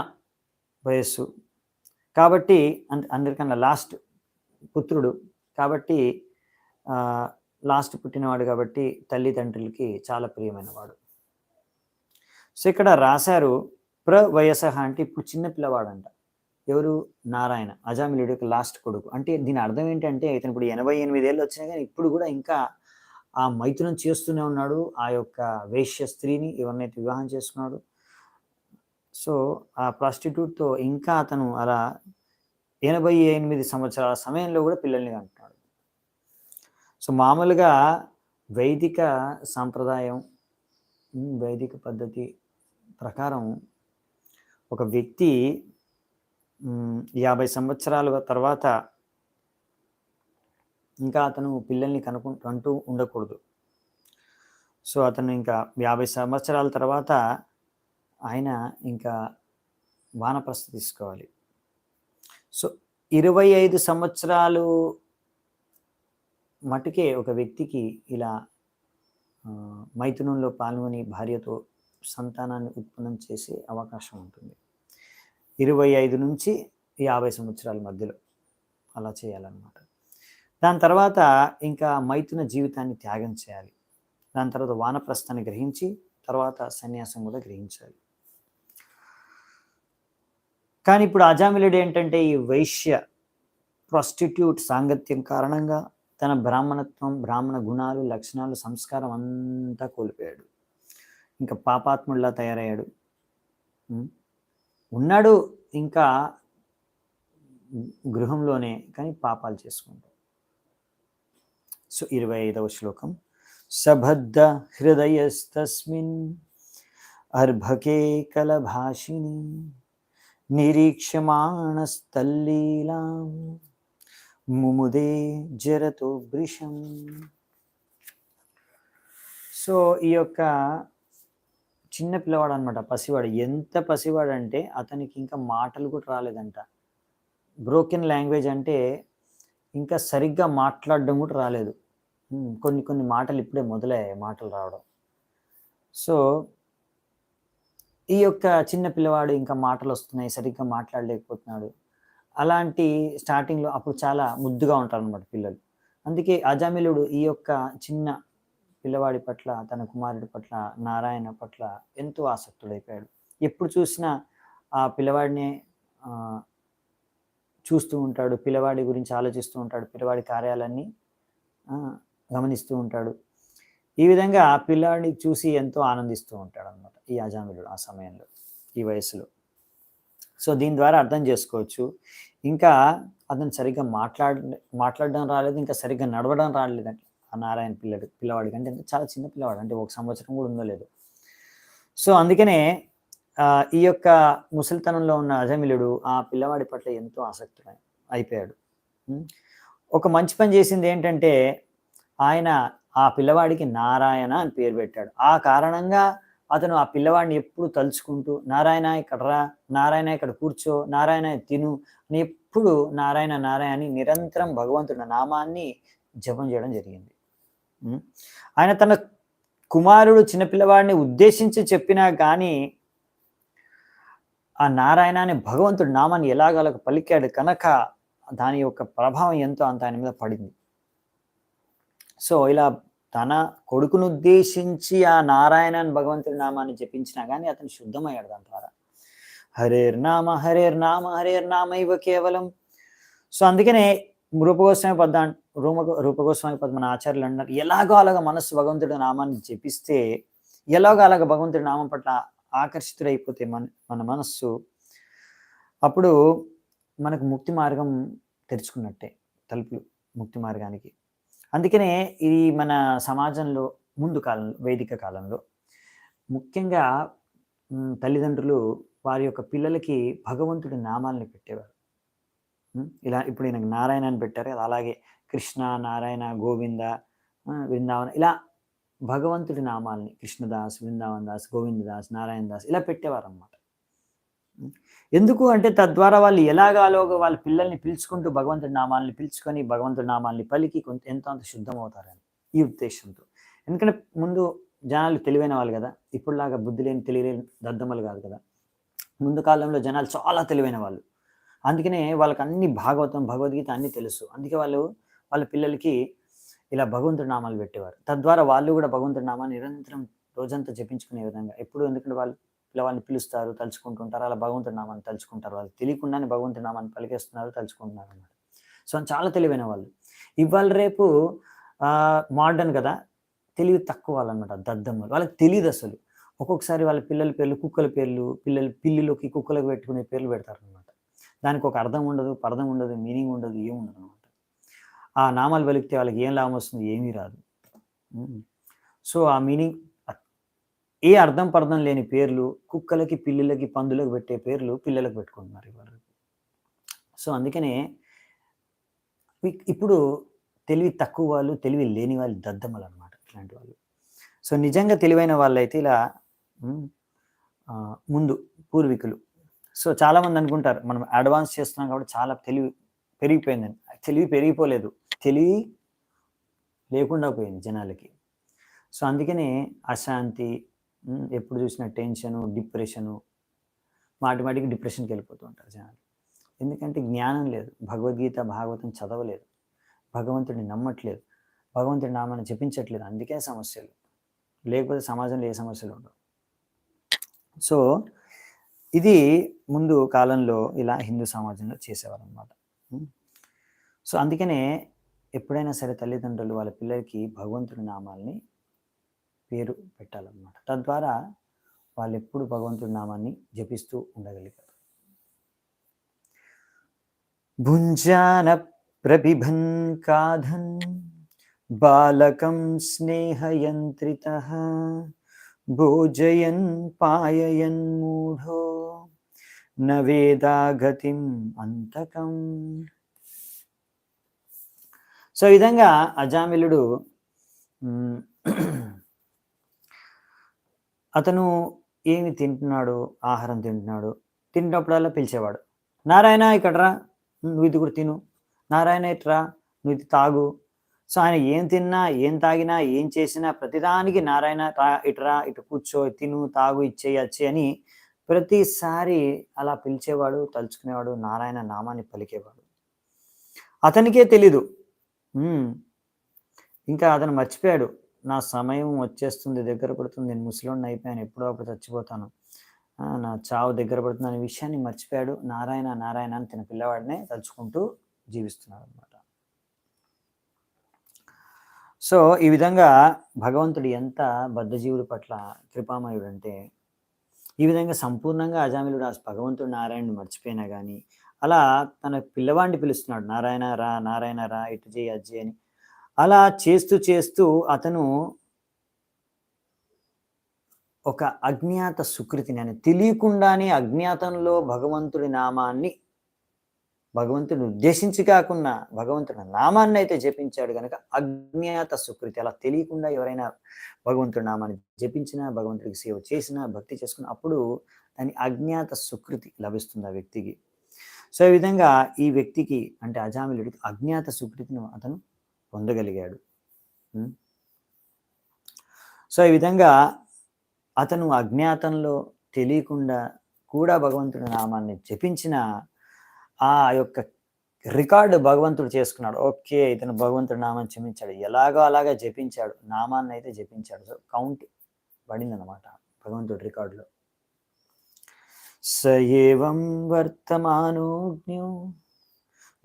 వయస్సు కాబట్టి అందరికన్నా లాస్ట్ పుత్రుడు కాబట్టి, లాస్ట్ పుట్టినవాడు కాబట్టి తల్లిదండ్రులకి చాలా ప్రియమైన వాడు. సో ఇక్కడ రాశారు ప్రవయస అంటే ఇప్పుడు చిన్న పిల్లవాడంట. ఎవరు? నారాయణ, అజామిలుడి యొక్క లాస్ట్ కొడుకు. అంటే దీని అర్థం ఏంటంటే ఇతను ఇప్పుడు 88 ఏళ్ళు వచ్చినా కానీ ఇప్పుడు కూడా ఇంకా ఆ మైథునం చేస్తూనే ఉన్నాడు. ఆ యొక్క వేశ్య స్త్రీని ఎవరినైతే వివాహం చేసుకున్నాడు, సో ఆ ప్రాస్టిట్యూట్తో ఇంకా అతను అలా 88 సంవత్సరాల సమయంలో కూడా పిల్లల్ని కంటున్నాడు. సో మామూలుగా వైదిక సాంప్రదాయం, వైదిక పద్ధతి ప్రకారం ఒక వ్యక్తి 50 సంవత్సరాల తర్వాత ఇంకా అతను పిల్లల్ని అంటూ ఉండకూడదు. సో అతను ఇంకా 50 సంవత్సరాల తర్వాత ఆయన ఇంకా వానప్రస్థ తీసుకోవాలి. సో 25 సంవత్సరాలు మటుకే ఒక వ్యక్తికి ఇలా మైథునంలో పాల్గొని భార్యతో సంతానాన్ని ఉత్పన్నం చేసే అవకాశం ఉంటుంది. 25 నుంచి 50 సంవత్సరాల మధ్యలో అలా చేయాలన్నమాట. దాని తర్వాత ఇంకా మైథున జీవితాన్ని త్యాగం చేయాలి. దాని తర్వాత వానప్రస్థాన్ని గ్రహించి తర్వాత సన్యాసం కూడా గ్రహించాలి. కానీ ఇప్పుడు అజామిలుడు ఏంటంటే ఈ వైశ్య ప్రాస్టిట్యూట్ సాంగత్యం కారణంగా తన బ్రాహ్మణత్వం, బ్రాహ్మణ గుణాలు, లక్షణాలు, సంస్కారం అంతా కోల్పోయాడు. ఇంకా పాపాత్ముడిలా తయారయ్యాడు. ఉన్నాడు ఇంకా గృహంలోనే, కానీ పాపాలు చేసుకుంటాడు. సో 25వ శ్లోకం. సబద్ధ హృదయస్తస్మిన్ అర్భకే కలభాషిని నిరీక్షమాణస్తల్లీలాం ముముదే జరతో వృషం. సో ఈ యొక్క చిన్న పిల్లవాడు అనమాట, పసివాడు. ఎంత పసివాడు అంటే అతనికి ఇంకా మాటలు కూడా రాలేదంట. బ్రోకెన్ లాంగ్వేజ్ అంటే ఇంకా సరిగ్గా మాట్లాడడం కూడా రాలేదు. కొన్ని మాటలు ఇప్పుడే మొదలయ్యాయి మాటలు రావడం. సో ఈ యొక్క చిన్న పిల్లవాడు ఇంకా మాటలు వస్తున్నాయి, సరిగ్గా మాట్లాడలేకపోతున్నాడు. అలాంటి స్టార్టింగ్లో అప్పుడు చాలా ముద్దుగా ఉంటారు అనమాట పిల్లలు. అందుకే అజామిలుడు ఈ యొక్క చిన్న పిల్లవాడి పట్ల, తన కుమారుడి పట్ల, నారాయణ పట్ల ఎంతో ఆసక్తుడైపోయాడు. ఎప్పుడు చూసినా ఆ పిల్లవాడినే చూస్తూ ఉంటాడు, పిల్లవాడి గురించి ఆలోచిస్తూ ఉంటాడు, పిల్లవాడి కార్యాలన్నీ గమనిస్తూ ఉంటాడు. ఈ విధంగా ఆ పిల్లాడిని చూసి ఎంతో ఆనందిస్తూ ఉంటాడనమాట ఈ అజామిలుడు ఆ సమయంలో, ఈ వయస్సులో. సో, దీని ద్వారా అర్థం చేసుకోవచ్చు. ఇంకా అతను సరిగ్గా మాట్లాడడం రాలేదు. ఇంకా సరిగ్గా నడవడం రాలేదంట. ఆ నారాయణ పిల్లవాడికి. అంటే చాలా చిన్న పిల్లవాడు. అంటే 1 సంవత్సరం కూడా ఉందో లేదో. సో, అందుకనే ఈ యొక్క ముసలితనంలో ఉన్న అజమిలుడు ఆ పిల్లవాడి పట్ల ఎంతో ఆసక్తుడు అయిపోయాడు. హ్మ్. ఒక మంచి పని చేసిందేంటంటే, ఆయన ఆ పిల్లవాడికి నారాయణ అని పేరు పెట్టాడు. ఆ కారణంగా అతను ఆ పిల్లవాడిని ఎప్పుడు తలుచుకుంటూ, నారాయణ ఇక్కడ రా, నారాయణ ఇక్కడ కూర్చో, నారాయణ ఇది తిను అని ఎప్పుడు నారాయణ, నారాయణ అని నిరంతరం భగవంతుడి నామాన్ని జపం చేయడం జరిగింది. హ్మ్. ఆయన తన కుమారుడు చిన్న పిల్లవాడిని ఉద్దేశించి చెప్పినా గానీ, ఆ నారాయణ అనే భగవంతుడి నామాన్ని ఎలాగోలాగ పలికాడు కనుక, దాని యొక్క ప్రభావం ఎంతో అంత ఆయన మీద పడింది. సో, ఇలా తన కొడుకునుద్దేశించి ఆ నారాయణ అని భగవంతుడి నామాన్ని జపించినా గానీ అతను శుద్ధమయ్యాడు దాని ద్వారా. హరేర్నామ హరేర్నామ హరేర్నామైవ కేవలం. సో, అందుకనే రూపగోస్వామి రూపగోస్వామి పద్మ మన ఆచార్యులు అన్నారు, ఎలాగో అలాగా మనస్సు భగవంతుడి నామాన్ని జపిస్తే, ఎలాగో అలాగా భగవంతుడి నామం పట్ల ఆకర్షితుడైపోతే మన మనస్సు, అప్పుడు మనకు ముక్తి మార్గం తెరుచుకున్నట్టే, తలుపులు ముక్తి మార్గానికి. అందుకనే ఇది మన సమాజంలో ముందు కాలంలో, వైదిక కాలంలో ముఖ్యంగా తల్లిదండ్రులు వారి యొక్క పిల్లలకి భగవంతుడి నామాల్ని పెట్టేవారు. ఇలా ఇప్పుడు ఈయనకి నారాయణ అని పెట్టారు కదా! అలాగే కృష్ణ, నారాయణ, గోవింద, బృందావన ఇలా భగవంతుడి నామాల్ని కృష్ణదాస్, బృందావన్ దాస్, గోవింద దాస్, నారాయణ దాస్ ఇలా పెట్టేవారనమాట. ఎందుకు అంటే తద్వారా వాళ్ళు ఎలాగాలోగా వాళ్ళ పిల్లల్ని పిలుచుకుంటూ భగవంతుడి నామాల్ని పిలుచుకొని, భగవంతుడి నామాల్ని పలికి ఎంతో అంత శుద్ధమవుతారని ఈ ఉద్దేశ్యంతో. ఎందుకంటే ముందు జనాలు తెలివైన వాళ్ళు గదా! ఇప్పుడులాగా బుద్ధి లేని, తెలియలేని దద్దమ్మలు గాదు కదా! ముందు కాలంలో జనాలు చాలా తెలివైన వాళ్ళు. అందుకనే వాళ్ళకన్నీ భాగవతం, భగవద్గీత అన్నీ తెలుసు. అందుకే వాళ్ళు వాళ్ళ పిల్లలకి ఇలా భగవంతుడి నామాలు పెట్టేవారు. తద్వారా వాళ్ళు గూడా భగవంతుడి నామాన్ని నిరంతరం రోజంతా జపించుకునే విధంగా ఎందుకంటే వాళ్ళు పిల్లవాడిని పిలుస్తారు, తలుచుకుంటుంటారు. అలా భగవంతుడి నామాన్ని తలుచుకుంటారు. వాళ్ళు తెలియకుండానే భగవంతుడి నామాన్ని పలికేస్తున్నారు, తలుచుకుంటున్నారనమాట. సో, చాలా తెలివైన వాళ్ళు. ఇవాళ రేపు మోడర్న్ గదా! తెలివి తక్కువ వాళ్ళనమాట దద్దమ్మలు. వాళ్ళకి తెలీదసలు. ఒక్కొక్కసారి వాళ్ళ పిల్లల పేర్లు కుక్కల పేర్లు, పిల్లిలోకి కుక్కలకు పెట్టుకునే పేర్లు పెడతారనమాట. దానికి ఒక అర్థం ఉండదు, పర్థం ఉండదు, మీనింగ్ ఉండదు, ఏముండదనమాట. ఆ నామాలు పలికితే వాళ్ళకి ఏం లాభం వస్తుంది? ఏమీ రాదు. సో, ఆ మీనింగ్ ఏ అర్థం పర్థం లేని పేర్లు కుక్కలకి, పిల్లులకి, పందులకు పెట్టే పేర్లు పిల్లలకు పెట్టుకుంటున్నారు ఇవాళ. సో, అందుకనే ఇప్పుడు తెలివి తక్కువ వాళ్ళు, తెలివి లేని వాళ్ళు దద్దమ్మలనమాట ఇట్లాంటి వాళ్ళు. సో, నిజంగా తెలివైన వాళ్ళైతే ఇలా ముందు పూర్వీకులు. సో, చాలామంది అనుకుంటారు మనం అడ్వాన్స్ చేస్తున్నాం కాబట్టి చాలా తెలివి పెరిగిపోయిందని. తెలివి పెరిగిపోలేదు. తెలివి లేకుండా పోయింది జనాలకి. సో, అందుకనే అశాంతి, ఎప్పుడు చూసినా టెన్షను, డిప్రెషను, మాటికి డిప్రెషన్‌కెళ్ళిపోతూ ఉంటారు జనాలు. ఎందుకంటే జ్ఞానం లేదు. భగవద్గీత, భాగవతం చదవలేదు. భగవంతుడిని నమ్మట్లేదు. భగవంతుడి నామాన్ని జపించట్లేదు. అందుకే సమస్యలు. లేకపోతే సమాజంలో ఏ సమస్యలు ఉండవు. సో, ఇది ముందు కాలంలో ఇలా హిందూ సమాజంలో చేసేవారనమాట. సో, అందుకనే ఎప్పుడైనా సరే తల్లిదండ్రులు వాళ్ళ పిల్లలకి భగవంతుడి నామాల్ని పేరు పెట్టాలన్నమాట. తద్వారా వాళ్ళెప్పుడు భగవంతుడి నామాన్ని జపిస్తూ ఉండగలిగారు. భుంజాన ప్రబిభన్ కాధన్ బాలకం స్నేహయంత్రితః భోజయన్ పాయయన్ మూఢో న వేదా గతిం అంతకం. సో, ఈ విధంగా అజామిలుడు అతను ఏమి తింటున్నాడు, ఆహారం తింటున్నాడు, తింటున్నప్పుడల్లా పిలిచేవాడు. నారాయణ ఇక్కడ రా, నువ్వు ఇది కూడా తిను. నారాయణ ఇట్రా, నువ్వు ఇది తాగు. సో, ఆయన ఏం తిన్నా, ఏం తాగినా, ఏం చేసినా ప్రతిదానికి నారాయణ రా, ఇటురా, ఇటు కూర్చో, తిను, తాగు, ఇచ్చేయి, అచ్చేయి అని ప్రతిసారి అలా పిలిచేవాడు, తలుచుకునేవాడు, నారాయణ నామాన్ని పలికేవాడు. అతనికే తెలీదు. ఇంకా అతను మర్చిపోయాడు. నా సమయం వచ్చేస్తుంది, దగ్గర పడుతుంది, నేను ముసలోడిని అయిపోయాను, ఎప్పుడో అప్పుడు చచ్చిపోతాను, నా చావు దగ్గర పడుతుంది అనే విషయాన్ని మర్చిపోయాడు. నారాయణ నారాయణ అని తన పిల్లవాడినే తలుచుకుంటూ జీవిస్తున్నాడు అనమాట. సో ఈ విధంగా భగవంతుడు ఎంత బద్ధజీవుల పట్ల కృపామయుడు అంటే, ఈ విధంగా సంపూర్ణంగా అజామిలుడు ఆ భగవంతుడు నారాయణుని మర్చిపోయినా గానీ, అలా తన పిల్లవాడిని పిలుస్తున్నాడు. నారాయణ రా, నారాయణ రా, ఇటు చెయ్యి, అది చెయ్యి అని. అలా చేస్తూ చేస్తూ అతను ఒక అజ్ఞాత సుకృతిని అని తెలియకుండానే అజ్ఞాతంలో భగవంతుడి నామాన్ని భగవంతుడిని ఉద్దేశించి కాకుండా భగవంతుడి నామాన్ని అయితే జపించాడు గనక అజ్ఞాత సుకృతి. అలా తెలియకుండా ఎవరైనా భగవంతుడి నామాన్ని జపించినా, భగవంతుడికి సేవ చేసినా, భక్తి చేసుకున్న అప్పుడు దాని అజ్ఞాత సుకృతి లభిస్తుంది ఆ వ్యక్తికి. సో ఈ విధంగా ఈ వ్యక్తికి అంటే అజామిలుడికి అజ్ఞాత సుకృతిని అతను పొందగలిగాడు. సో ఈ విధంగా అతను అజ్ఞాతంలో తెలియకుండా కూడా భగవంతుడి నామాన్ని జపించిన ఆ యొక్క రికార్డు భగవంతుడు చేసుకున్నాడు. ఓకే, ఇతను భగవంతుడి నామాన్ని జపించాడు, ఎలాగో అలాగా జపించాడు, నామాన్ని అయితే జపించాడు. సో కౌంట్ పడిందన్నమాట భగవంతుడి రికార్డులో. స ఏవం వర్తమానోజ్ఞో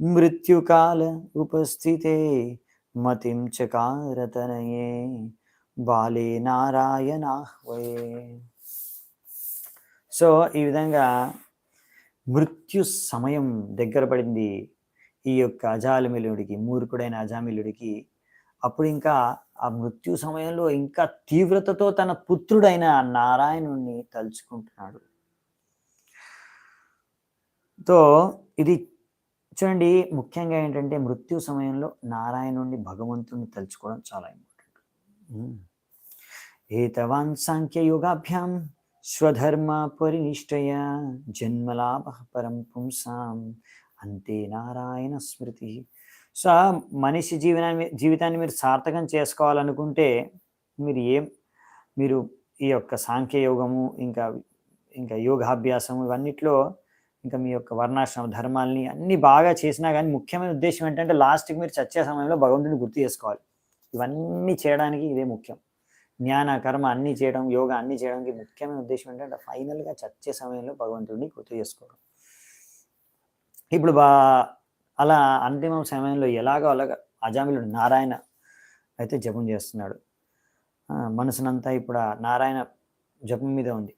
మృత్యుకాల ఉపస్థితే మతిం చకారతనయే బాలే నారాయణాహ్వయే. సో ఈ విధంగా మృత్యు సమయం దగ్గర పడింది ఈ యొక్క అజామిలుడికి, మూర్ఖుడైన అజామిలుడికి. అప్పుడు ఇంకా ఆ మృత్యు సమయంలో ఇంకా తీవ్రతతో తన పుత్రుడైన నారాయణుణ్ణి తలుచుకుంటున్నాడు. తో ఇది చూడండి, ముఖ్యంగా ఏంటంటే మృత్యు సమయంలో నారాయణుణ్ణి, భగవంతుణ్ణి తలుచుకోవడం చాలా ఇంపార్టెంట్. ఏతవాన్ సాంఖ్యయోగాభ్యాం స్వధర్మ పరినిష్టయ జన్మలాభ పరం పుంసాం అంతే నారాయణ స్మృతి. సో మనిషి జీవితాన్ని మీరు సార్థకం చేసుకోవాలనుకుంటే మీరు ఈ యొక్క సాంఖ్యయోగము ఇంకా యోగాభ్యాసము ఇవన్నిట్లో ఇంకా మీ యొక్క వర్ణాశ్రమ ధర్మాల్ని అన్ని బాగా చేసినా కానీ ముఖ్యమైన ఉద్దేశం ఏంటంటే లాస్ట్కి మీరు చచ్చే సమయంలో భగవంతుడిని గుర్తు చేసుకోవాలి. ఇవన్నీ చేయడానికి ఇదే ముఖ్యం. జ్ఞాన కర్మ అన్నీ చేయడం, యోగా అన్నీ చేయడానికి ముఖ్యమైన ఉద్దేశం ఏంటంటే ఫైనల్గా చచ్చే సమయంలో భగవంతుడిని గుర్తు చేసుకోవడం. ఇప్పుడు అలా అంతిమ సమయంలో ఎలాగో అలాగా అజామిలుడు నారాయణ అయితే జపం చేస్తున్నాడు. మనసునంతా ఇప్పుడు ఆ నారాయణ జపం మీద ఉంది.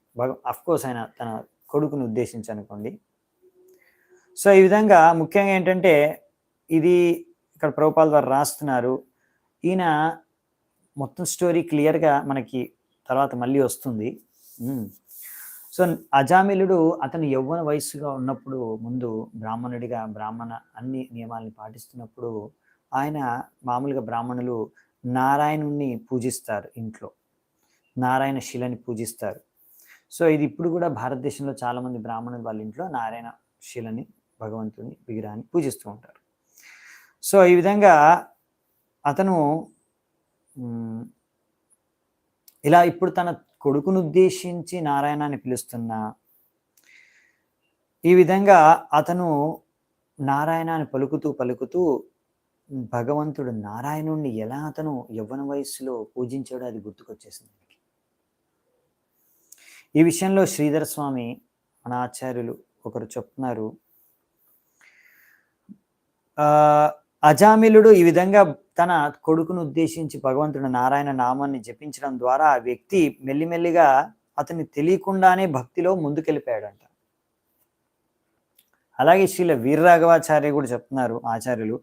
అఫ్కోర్స్ ఆయన తన కొడుకుని ఉద్దేశించి అనుకోండి. సో ఈ విధంగా ముఖ్యంగా ఏంటంటే ఇది ఇక్కడ ప్రభుపాల్ వారు రాస్తున్నారు. ఈయన మొత్తం స్టోరీ క్లియర్గా మనకి తర్వాత మళ్ళీ వస్తుంది. సో అజామిలుడు అతను యవ్వన వయస్సుగా ఉన్నప్పుడు ముందు బ్రాహ్మణుడిగా అన్ని నియమాలను పాటిస్తున్నప్పుడు ఆయన మామూలుగా బ్రాహ్మణులు నారాయణుణ్ణి పూజిస్తారు, ఇంట్లో నారాయణ శిలని పూజిస్తారు. సో ఇది ఇప్పుడు కూడా భారతదేశంలో చాలామంది బ్రాహ్మణులు వాళ్ళ ఇంట్లో నారాయణ శిలని, భగవంతుని విగ్రహాన్ని పూజిస్తూ ఉంటారు. సో ఈ విధంగా అతను ఇలా ఇప్పుడు తన కొడుకును ఉద్దేశించి నారాయణాన్ని పిలుస్తున్నా ఈ విధంగా అతను నారాయణాన్ని పలుకుతూ భగవంతుడు నారాయణుణ్ణి ఎలా అతను యవ్వన వయస్సులో పూజించాడో అది గుర్తుకొచ్చేసింది. ఈ విషయంలో శ్రీధర స్వామి మన ఆచార్యులు ఒకరు చెప్తున్నారు, అజామిలుడు ఈ విధంగా తన కొడుకును ఉద్దేశించి భగవంతుడు నారాయణ నామాన్ని జపించడం ద్వారా ఆ వ్యక్తి మెల్లిమెల్లిగా అతన్ని తెలియకుండానే భక్తిలో ముందుకెళ్ళిపోయాడంట. అలాగే శ్రీల వీరరాఘవాచార్య కూడా చెప్తున్నారు ఆచార్యులు.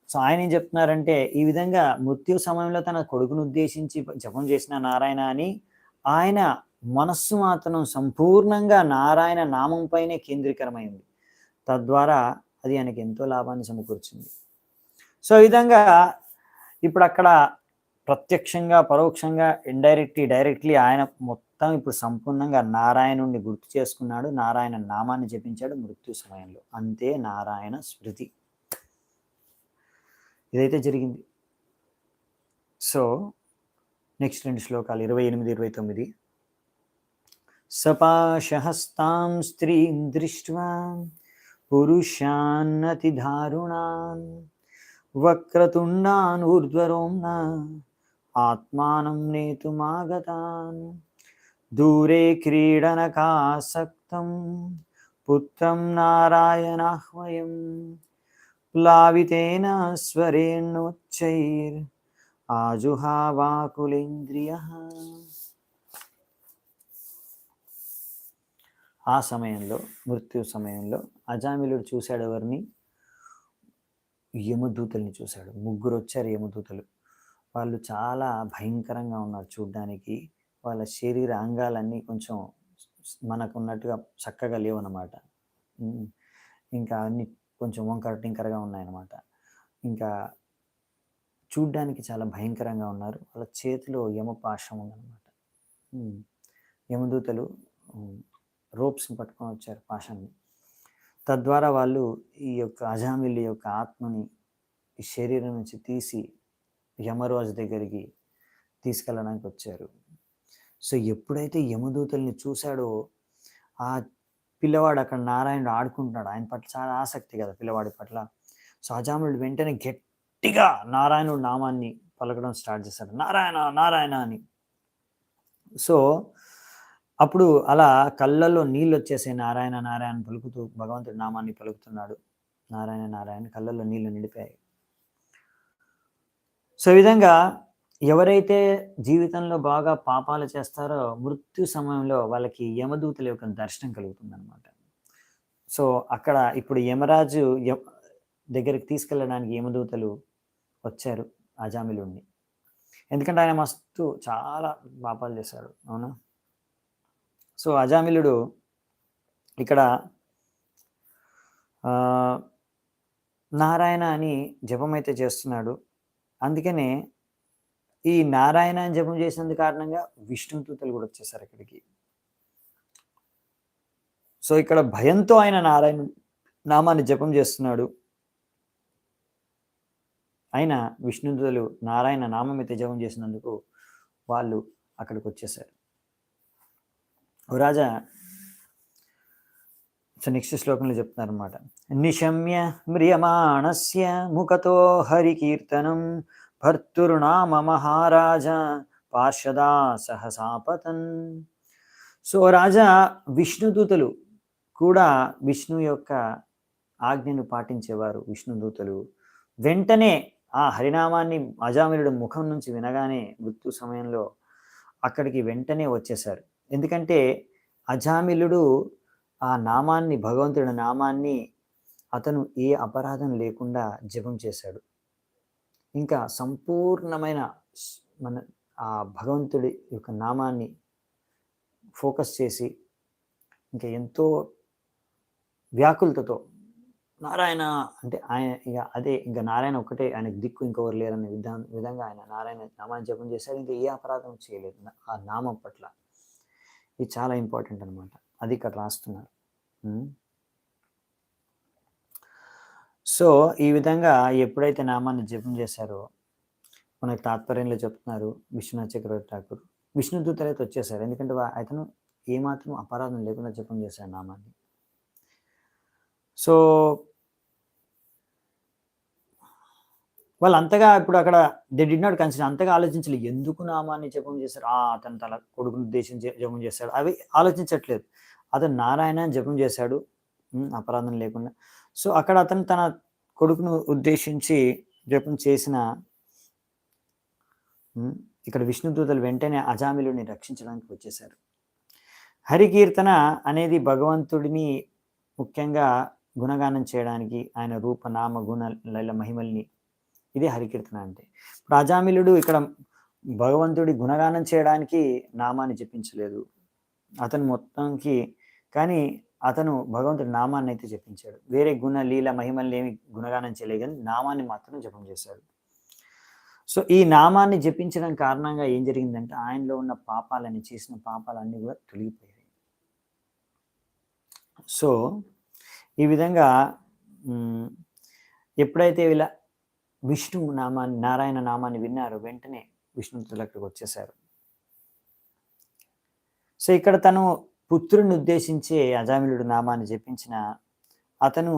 సో ఆయన ఏం చెప్తున్నారంటే ఈ విధంగా మృత్యు సమయంలో తన కొడుకును ఉద్దేశించి జపం చేసిన నారాయణ అని ఆయన మనస్సు మాత్రం సంపూర్ణంగా నారాయణ నామంపైనే కేంద్రీకరమైంది. తద్వారా అది ఆయనకి ఎంతో లాభాన్ని సమకూర్చింది. సో ఈ విధంగా ఇప్పుడు అక్కడ ప్రత్యక్షంగా, పరోక్షంగా, డైరెక్ట్లీ ఆయన మొత్తం ఇప్పుడు సంపూర్ణంగా నారాయణుణ్ణి గుర్తు చేసుకున్నాడు, నారాయణ నామాన్ని జపించాడు మృత్యు సమయంలో. అంతే నారాయణ స్మృతి. ఇదైతే జరిగింది. సో నెక్స్ట్ 2 శ్లోకాలు 28, 29. సపాశహస్తాం స్త్రీం దృష్ట్వా పురుషాన్నతిదారుణాన్ వక్రతుండాన్ ఊర్ధ్వరోమ్న ఆత్మానం నేతుమాగతాన్ దూరే క్రీడనకాసక్తం పుత్రం నారాయణాహ్వయం ప్లావితేన స్వరేణోచ్చైర్ ఆజుహావాకులేంద్రియ. ఆ సమయంలో, మృత్యు సమయంలో అజామిలుడు చూశాడు ఎవరిని? యమదూతల్ని చూశాడు. ముగ్గురు వచ్చారు యమదూతలు. వాళ్ళు చాలా భయంకరంగా ఉన్నారు చూడ్డానికి. వాళ్ళ శరీర అంగాలన్నీ కొంచెం మనకున్నట్టుగా చక్కగా లేవన్నమాట. ఇంకా అన్ని కొంచెం వంకర టింకరగా ఉన్నాయన్నమాట. ఇంకా చూడ్డానికి చాలా భయంకరంగా ఉన్నారు. వాళ్ళ చేతిలో యమపాశం ఉందన్నమాట. యమదూతలు రోప్స్ని పట్టుకొని వచ్చారు, పాశాన్ని. తద్వారా వాళ్ళు ఈ యొక్క అజామిల్ యొక్క ఆత్మని ఈ శరీరం నుంచి తీసి యమరాజు దగ్గరికి తీసుకెళ్ళడానికి వచ్చారు. సో ఎప్పుడైతే యమదూతల్ని చూశాడో ఆ పిల్లవాడు అక్కడ నారాయణుడు ఆడుకుంటున్నాడు. ఆయన పట్ల చాలా ఆసక్తి కదా పిల్లవాడి పట్ల. సో అజామిలుడు వెంటనే గట్టిగా నారాయణుడు నామాన్ని పలకడం స్టార్ట్ చేశాడు, నారాయణ నారాయణ అని. సో అప్పుడు అలా కళ్ళల్లో నీళ్ళు వచ్చేసాయి. నారాయణ నారాయణ పలుకుతూ భగవంతుడి నామాన్ని పలుకుతున్నాడు. నారాయణ నారాయణ కళ్ళల్లో నీళ్లు నిండిపోయాయి. సో ఈ విధంగా ఎవరైతే జీవితంలో బాగా పాపాలు చేస్తారో మృత్యు సమయంలో వాళ్ళకి యమదూతల యొక్క దర్శనం కలుగుతుంది అనమాట. సో అక్కడ ఇప్పుడు యమరాజు దగ్గరికి తీసుకెళ్ళడానికి యమదూతలు వచ్చారు అజామిలుడిని. ఎందుకంటే ఆయన మస్తు చాలా పాపాలు చేశాడు, అవునా. సో అజామిలుడు ఇక్కడ నారాయణ అని జపం అయితే చేస్తున్నాడు. అందుకనే ఈ నారాయణ అని జపం చేసినందు కారణంగా విష్ణుదూతలు కూడా వచ్చేసారు ఇక్కడికి. సో ఇక్కడ భయంతో ఆయన నారాయణ నామాన్ని జపం చేస్తున్నాడు. అయినా విష్ణుదూతలు నారాయణ నామం అయితే జపం చేసినందుకు వాళ్ళు అక్కడికి వచ్చేసారు. రాజా సో నెక్స్ట్ శ్లోకంలో చెప్తున్నారు అనమాట. నిశమ్య మ్రియమాణస్య ముఖతో హరికీర్తనం భర్తుర్నామ మహారాజ పార్షదా సహసాపతన్. సో రాజా విష్ణుదూతలు కూడా విష్ణు యొక్క ఆజ్ఞను పాటించేవారు. విష్ణుదూతలు వెంటనే ఆ హరినామాన్ని అజామిలుడు ముఖం నుంచి వినగానే మృత్యు సమయంలో అక్కడికి వెంటనే వచ్చేశారు. ఎందుకంటే అజామిలుడు ఆ నామాన్ని, భగవంతుడి నామాన్ని అతను ఏ అపరాధం లేకుండా జపం చేశాడు. ఇంకా సంపూర్ణమైన మన ఆ భగవంతుడి యొక్క నామాన్ని ఫోకస్ చేసి ఇంకా ఎంతో వ్యాకులతతో నారాయణ అంటే ఆయన ఇక అదే ఇంకా నారాయణ ఒక్కటే ఆయనకు దిక్కు ఇంకొకరు లేరనే విధంగా ఆయన నారాయణ నామాన్ని జపం చేశాడు. ఇంకా ఏ అపరాధం చేయలేదు ఆ నామం పట్ల. ఇది చాలా ఇంపార్టెంట్ అనమాట. అది ఇక్కడ రాస్తున్నారు. సో ఈ విధంగా ఎప్పుడైతే నామాన్ని జపం చేశారో మనకు తాత్పర్యంలో చెప్తున్నారు విశ్వనాథ్ చక్రవర్తి ఠాకూర్. విష్ణుదూతలు అయితే వచ్చేసారు. ఎందుకంటే అతను ఏమాత్రం అపరాధం లేకుండా జపం చేశాడు నామాన్ని. సో వాళ్ళు అంతగా ఇప్పుడు అక్కడ దే డి నాట్ కన్సిడర్, అంతగా ఆలోచించలేదు ఎందుకు నామాన్ని జపం చేశారు. అతను తన కొడుకుని ఉద్దేశించి జపం చేశాడు అవి ఆలోచించట్లేదు. అతను నారాయణ జపం చేశాడు అపరాధం లేకుండా. సో అక్కడ అతను తన కొడుకును ఉద్దేశించి జపం చేసిన ఇక్కడ విష్ణుదూతలు వెంటనే అజామిలుని రక్షించడానికి వచ్చేశారు. హరికీర్తన అనేది భగవంతుడిని ముఖ్యంగా గుణగానం చేయడానికి, ఆయన రూప నామ గుణ లైల మహిమల్ని, ఇదే హరికీర్తన అంటే. ఇప్పుడు అజామిలుడు ఇక్కడ భగవంతుడి గుణగానం చేయడానికి నామాన్ని జపించలేదు అతను మొత్తంకి, కానీ అతను భగవంతుడి నామాన్ని అయితే జపించాడు. వేరే గుణ లీల మహిమల్ని ఏమి గుణగానం చేయలేదు, కానీ నామాన్ని మాత్రం జపం చేశాడు. సో ఈ నామాన్ని జపించడం కారణంగా ఏం జరిగిందంటే ఆయనలో ఉన్న పాపాలని, చేసిన పాపాలన్నీ కూడా తొలగిపోయాయి. సో ఈ విధంగా ఎప్పుడైతే ఇలా విష్ణు నామాన్ని, నారాయణ నామాన్ని విన్నారో వెంటనే విష్ణుదూతలు అక్కడికి వచ్చేసారు. సో ఇక్కడ తను పుత్రుని ఉద్దేశించి అజామిలుడు నామాన్ని జపించిన అతను,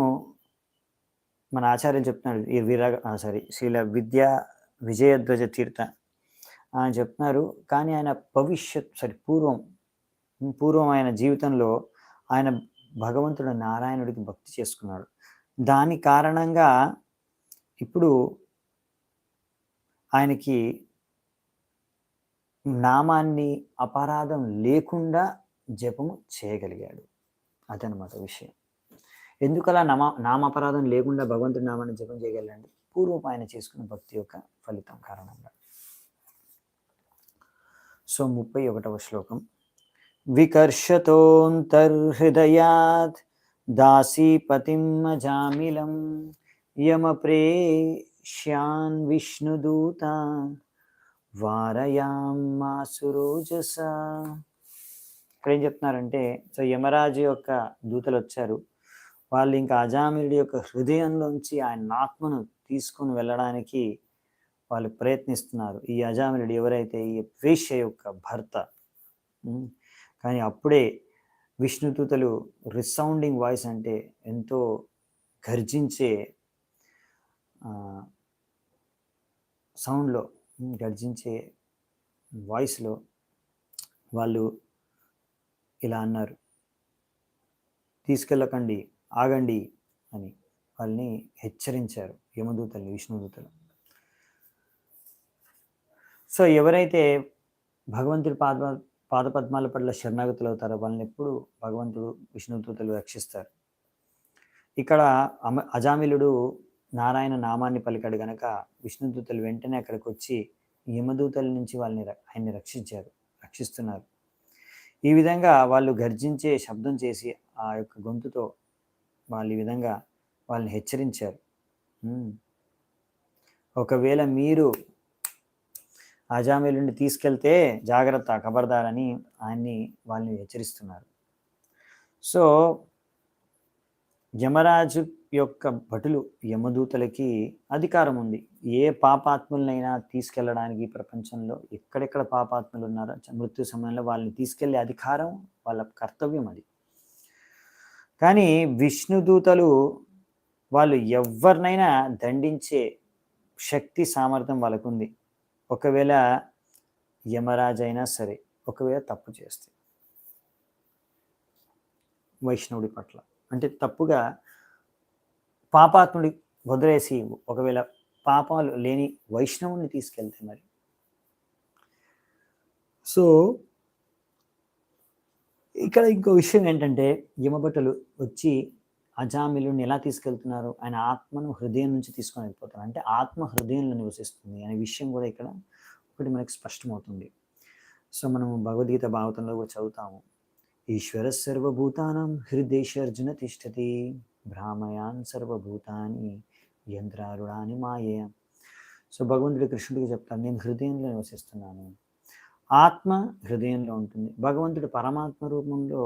మన ఆచార్యులు చెప్తున్నాడు ఈ శ్రీల విజయధ్వజ తీర్థ ఆయన చెప్తున్నారు. కానీ ఆయన పూర్వం ఆయన జీవితంలో ఆయన భగవంతుడు నారాయణుడికి భక్తి చేసుకున్నాడు. దాని కారణంగా ఇప్పుడు ఆయనకి నామాన్ని అపరాధం లేకుండా జపము చేయగలిగాడు. అదనమాట విషయం. ఎందుకలా నామాపరాధం లేకుండా భగవంతుడి నామాన్ని జపం చేయగలండి? పూర్వపు ఆయన చేసుకున్న భక్తి యొక్క ఫలితం కారణంగా. సో 31వ శ్లోకం. వికర్షతోంతర్హృదయాత్ దాసీపతిం అజామిలం యమప్రేష్యాన్ విష్ణుదూత వారయామాసురోజస. ఇక్కడ ఏం చెప్తున్నారంటే, సో యమరాజు యొక్క దూతలు వచ్చారు. వాళ్ళు ఇంకా అజామిలుడి యొక్క హృదయంలోంచి ఆయన ఆత్మను తీసుకుని వెళ్ళడానికి వాళ్ళు ప్రయత్నిస్తున్నారు. ఈ అజామిలుడు ఎవరైతే ఈ వేశ్య యొక్క భర్త. కానీ అప్పుడే విష్ణుదూతలు రిసౌండింగ్ వాయిస్ అంటే ఎంతో గర్జించే సౌండ్లో, గర్జించే వాయిస్లో వాళ్ళు ఇలా అన్నారు, తీసుకెళ్ళకండి, ఆగండి అని వాళ్ళని హెచ్చరించారు యమదూతల్ని, విష్ణుదూతలు. సో ఎవరైతే భగవంతుడి పాదపద్మాల పట్ల శరణాగతులు అవుతారో వాళ్ళని ఎప్పుడు భగవంతుడు, విష్ణుదూతలు రక్షిస్తారు. ఇక్కడ అజామిలుడు నారాయణ నామాన్ని పలికాడు గనక విష్ణుదూతలు వెంటనే అక్కడికి వచ్చి యమదూతల నుంచి ఆయన్ని రక్షిస్తున్నారు. ఈ విధంగా వాళ్ళు గర్జించే శబ్దం చేసి ఆ యొక్క గొంతుతో వాళ్ళు ఈ విధంగా వాళ్ళని హెచ్చరించారు. ఒకవేళ మీరు అజామిలుడిని తీసుకెళ్తే జాగ్రత్త, ఖబర్దార్ అని వాళ్ళని హెచ్చరిస్తున్నారు. సో యమరాజు యొక్క భటులు, యమదూతలకి అధికారం ఉంది. ఏ పాపాత్ములనైనా తీసుకెళ్ళడానికి ప్రపంచంలో ఎక్కడెక్కడ పాపాత్ములు ఉన్నారో మృత్యు సమయంలో వాళ్ళని తీసుకెళ్లే అధికారం వాళ్ళ కర్తవ్యం అది. కానీ విష్ణుదూతలు వాళ్ళు ఎవరినైనా దండించే శక్తి, సామర్థ్యం వాళ్ళకు ఉంది. ఒకవేళ యమరాజు అయినా సరే, ఒకవేళ తప్పు చేస్తే వైష్ణవుడి పట్ల, అంటే తప్పుగా పాపాత్ముడి వదిలేసి ఒకవేళ పాపాలు లేని వైష్ణవుని తీసుకెళ్తే మరి. సో ఇక్కడ ఇంకో విషయం ఏంటంటే, యమభటులు వచ్చి అజామిలుని ఎలా తీసుకెళ్తున్నారు? ఆయన ఆత్మను హృదయం నుంచి తీసుకొని వెళ్ళిపోతారు. అంటే ఆత్మ హృదయంలో నివసిస్తుంది అనే విషయం కూడా ఇక్కడ ఒకటి మనకి స్పష్టమవుతుంది. సో మనము భగవద్గీత భాగవతంలో కూడా చదువుతాము. ఈశ్వర సర్వభూతానం హృదయేషర్జున తిష్టతి భ్రామయాన్ సర్వభూతాని యంత్రారుడాని మాయే. సో భగవంతుడి కృష్ణుడికి చెప్తాను, నేను హృదయంలో నివసిస్తున్నాను. ఆత్మ హృదయంలో ఉంటుంది. భగవంతుడు పరమాత్మ రూపంలో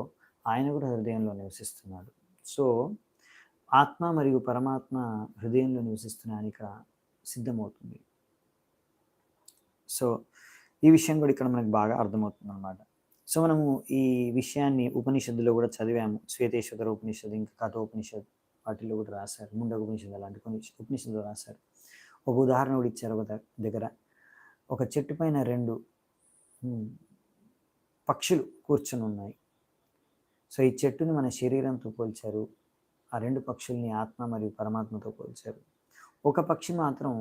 ఆయన కూడా హృదయంలో నివసిస్తున్నాడు. సో ఆత్మ మరియు పరమాత్మ హృదయంలో నివసిస్తున్నాను ఇక్కడ సిద్ధమవుతుంది. సో ఈ విషయం కూడా ఇక్కడ మనకు బాగా అర్థమవుతుంది అన్నమాట. సో మనము ఈ విషయాన్ని ఉపనిషత్తులో కూడా చదివాము. శ్వేతేశ్వర ఉపనిషత్తు, ఇంకా కఠోపనిషత్తు, వాటిలో కూడా రాశారు. ముండక ఉపనిషత్తు అలాంటి కొన్ని ఉపనిషత్తులు రాశారు. ఒక ఉదాహరణ కూడా ఇచ్చారు. ఒక దగ్గర ఒక చెట్టు పైన 2 పక్షులు కూర్చొని ఉన్నాయి. సో ఈ చెట్టుని మన శరీరంతో పోల్చారు. ఆ 2 పక్షుల్ని ఆత్మ మరియు పరమాత్మతో పోల్చారు. ఒక పక్షి మాత్రం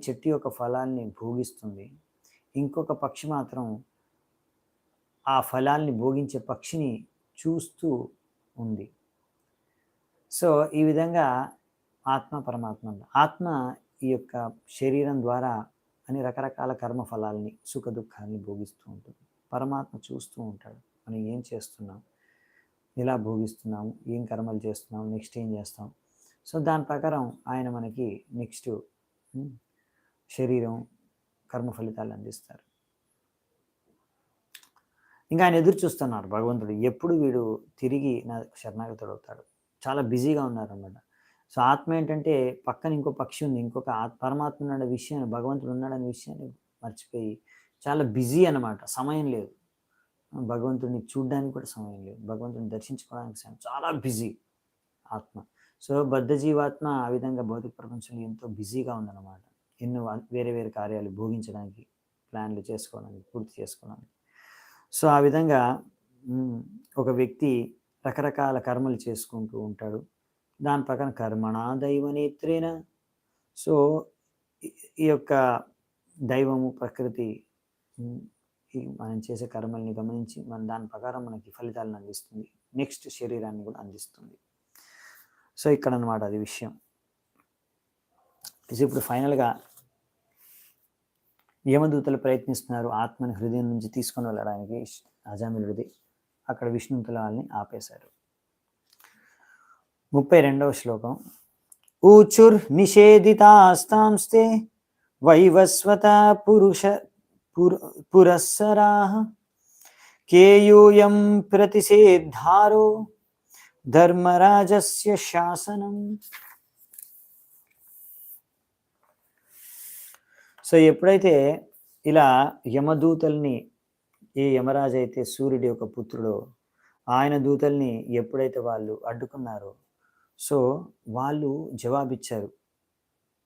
చెట్టు యొక్క ఫలాల్ని భోగిస్తుంది. ఇంకొక పక్షి మాత్రం ఆ ఫలాల్ని భోగించే పక్షిని చూస్తూ ఉంది. సో ఈ విధంగా ఆత్మ, పరమాత్మ, ఆత్మ ఈ యొక్క శరీరం ద్వారా అని రకరకాల కర్మ ఫలాల్ని, సుఖ దుఃఖాన్ని భోగిస్తూ ఉంటుంది. పరమాత్మ చూస్తూ ఉంటాడు, మనం ఏం చేస్తున్నాం, ఎలా భోగిస్తున్నాము, ఏం కర్మలు చేస్తున్నాం, నెక్స్ట్ ఏం చేస్తాం. సో దాని ప్రకారం ఆయన మనకి నెక్స్ట్ శరీరం, కర్మ ఫలితాలు అందిస్తారు. ఇంకా ఆయన ఎదురు చూస్తున్నారు భగవంతుడు, ఎప్పుడు వీడు తిరిగి నా శరణాగతుడు అవుతాడు. చాలా బిజీగా ఉన్నారన్నమాట. సో ఆత్మ ఏంటంటే పక్కన ఇంకో పక్షి ఉంది, ఇంకొక పరమాత్మ ఉన్నాడు విషయాన్ని, భగవంతుడు ఉన్నాడనే విషయాన్ని మర్చిపోయి చాలా బిజీ అన్నమాట. సమయం లేదు, భగవంతుడిని చూడడానికి కూడా సమయం లేదు, భగవంతుడిని దర్శించుకోవడానికి సమయం, చాలా బిజీ ఆత్మ. సో బద్ధ జీవాత్మ ఆ విధంగా భౌతిక ప్రపంచంలో ఎంతో బిజీగా ఉందన్నమాట. ఎన్నో వేరే వేరే కార్యాలు భోగించడానికి, ప్లాన్లు చేసుకోవడానికి, పూర్తి చేసుకోవడానికి. సో ఆ విధంగా ఒక వ్యక్తి రకరకాల కర్మలు చేసుకుంటూ ఉంటాడు. దాని ప్రకారం కర్మణా దైవ నేత్రేన. సో ఈ యొక్క దైవము, ప్రకృతి ఈ మనం చేసే కర్మల్ని గమనించి దాని ప్రకారం మనకి ఫలితాలను అందిస్తుంది. నెక్స్ట్ శరీరాన్ని కూడా అందిస్తుంది. సో ఇక్కడ అనమాట అది విషయం. ఇప్పుడు ఫైనల్గా యమదూతలు ప్రయత్నిస్తున్నారు ఆత్మని హృదయం నుంచి తీసుకొని వెళ్ళడానికి అజామిలుడిది. అక్కడ విష్ణుదూతలు వాళ్ళని ఆపేశారు. 32వ శ్లోకం. ఊచుర్ నిషేధితాస్తాంస్తే వైవస్వత పురస్సరాః కేయూయం ప్రతిషేద్ధారో ధర్మరాజస్య శాసనం. సో ఎప్పుడైతే ఇలా యమదూతల్ని, ఏ యమరాజు అయితే సూర్యుడి యొక్క పుత్రుడో ఆయన దూతల్ని ఎప్పుడైతే వాళ్ళు అడ్డుకున్నారో, సో వాళ్ళు జవాబిచ్చారు,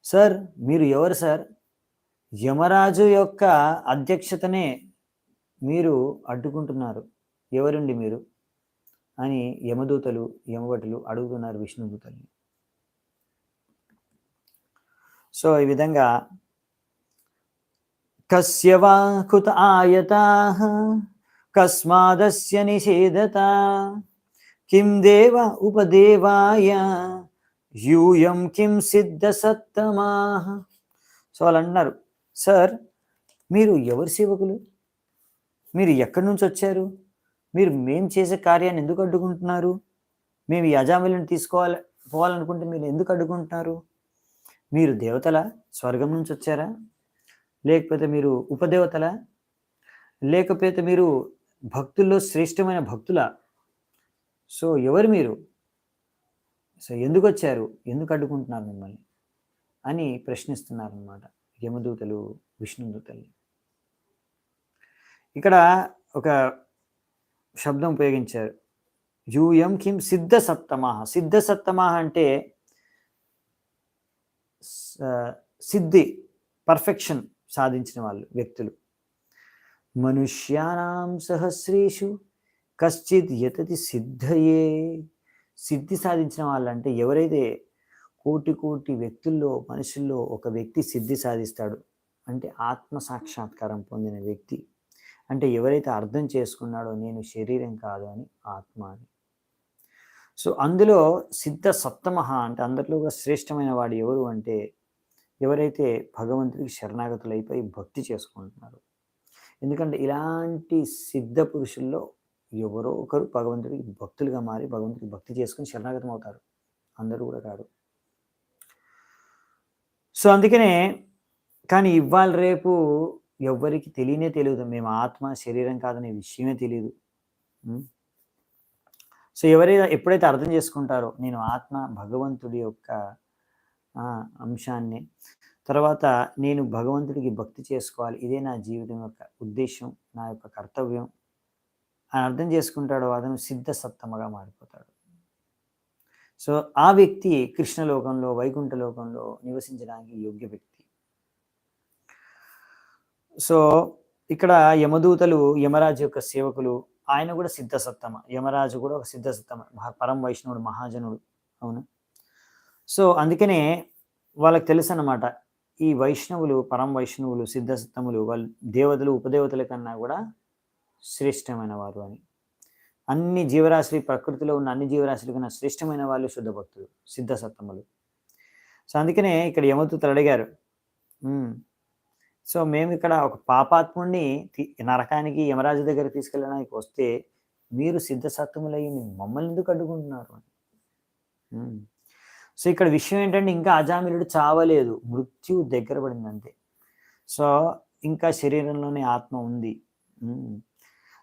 సార్ మీరు ఎవరు సార్? యమరాజు యొక్క అధ్యక్షతనే మీరు అడ్డుకుంటున్నారు, ఎవరండి మీరు అని యమదూతలు, యమభటులు అడుగుతున్నారు విష్ణుదూతల్ని. సో ఈ విధంగా కస్య వా కుత ఆయతాః కస్మాదస్య నిషేధత కిం దేవ ఉపదేవాయ యూయం కిం సిద్ధ సత్తమాః. సో వాళ్ళు అంటున్నారు, సార్ మీరు ఎవరి సేవకులు? మీరు ఎక్కడి నుంచి వచ్చారు? మీరు మేము చేసే కార్యాన్ని ఎందుకు అడ్డుకుంటున్నారు? మేము ఈ అజామిలను పోవాలనుకుంటే మీరు ఎందుకు అడ్డుకుంటున్నారు? మీరు దేవతలా? స్వర్గం నుంచి వచ్చారా? లేకపోతే మీరు ఉపదేవతలా? లేకపోతే మీరు భక్తుల్లో శ్రేష్టమైన భక్తులా? సో ఎవరు మీరు? సో ఎందుకు వచ్చారు? ఎందుకు అడ్డుకుంటున్నారు మిమ్మల్ని అని ప్రశ్నిస్తున్నారు అన్నమాట యమదూతలు విష్ణుదూతల్ని. ఇక్కడ ఒక శబ్దం ఉపయోగించారు, యూయం కిం సిద్ధ సత్తమాః. సిద్ధ సత్తమాః అంటే సిద్ధి, పర్ఫెక్షన్ సాధించిన వాళ్ళు, వ్యక్తులు. మనుష్యానాం సహస్రేషు కశ్చిత్ యతతి సిద్ధయే. సిద్ధి సాధించిన వాళ్ళు అంటే ఎవరైతే కోటి కోటి వ్యక్తుల్లో, మనుషుల్లో ఒక వ్యక్తి సిద్ధి సాధిస్తాడు అంటే ఆత్మ సాక్షాత్కారం పొందిన వ్యక్తి. అంటే ఎవరైతే అర్థం చేసుకున్నాడో నేను శరీరం కాదు అని, ఆత్మ అని. సో అందులో సిద్ధ సప్తమః అంటే అందరిలో శ్రేష్టమైన వాడు ఎవరు అంటే ఎవరైతే భగవంతుడికి శరణాగతులైపోయి భక్తి చేసుకుంటున్నారు. ఎందుకంటే ఇలాంటి సిద్ధ పురుషుల్లో ఎవరో ఒకరు భగవంతుడికి భక్తులుగా మారి భగవంతుడికి భక్తి చేసుకుని శరణాగతం అవుతారు, అందరూ కూడా కాదు. సో అందుకనే కానీ ఇవాళ రేపు ఎవ్వరికి తెలియదు, మేము ఆత్మ శరీరం కాదనే విషయమే తెలియదు. సో ఎప్పుడైతే అర్థం చేసుకుంటారో నేను ఆత్మ, భగవంతుడి యొక్క అంశాన్ని, తర్వాత నేను భగవంతుడికి భక్తి చేసుకోవాలి, ఇదే నా జీవితం యొక్క ఉద్దేశం, నా యొక్క కర్తవ్యం అని అర్థం చేసుకుంటాడో అతను సిద్ధ సత్తమగా మారిపోతాడు. సో ఆ వ్యక్తి కృష్ణలోకంలో, వైకుంఠ లోకంలో నివసించడానికి యోగ్య వ్యక్తి. సో ఇక్కడ యమదూతలు యమరాజు యొక్క సేవకులు, ఆయన కూడా సిద్ధ సత్తమ. యమరాజు కూడా ఒక సిద్ధ సత్తమ, పరం వైష్ణవుడు, మహాజనుడు. అవును. సో అందుకనే వాళ్ళకి తెలుసు అన్నమాట, ఈ వైష్ణవులు, పరం వైష్ణవులు, సిద్ధ సత్తములు వాళ్ళు దేవతలు, ఉపదేవతల కన్నా కూడా శ్రేష్టమైన వారు అని. అన్ని జీవరాశులు, ప్రకృతిలో ఉన్న అన్ని జీవరాశుల కన్నా శ్రేష్టమైన వాళ్ళు శుద్ధ భక్తులు, సిద్ధ సత్తములు. సో అందుకనే ఇక్కడ యమదూతలు అడిగారు, సో మేము ఇక్కడ ఒక పాపాత్ముడిని నరకానికి యమరాజు దగ్గర తీసుకెళ్ళడానికి వస్తే మీరు సిద్ధ సత్తములయ్యి మమ్మల్ని ఎందుకు అడ్డుకుంటున్నారు అని. సో ఇక్కడ విషయం ఏంటంటే ఇంకా అజామిలుడు చావలేదు, మృత్యు దగ్గర పడింది అంతే. సో ఇంకా శరీరంలోనే ఆత్మ ఉంది.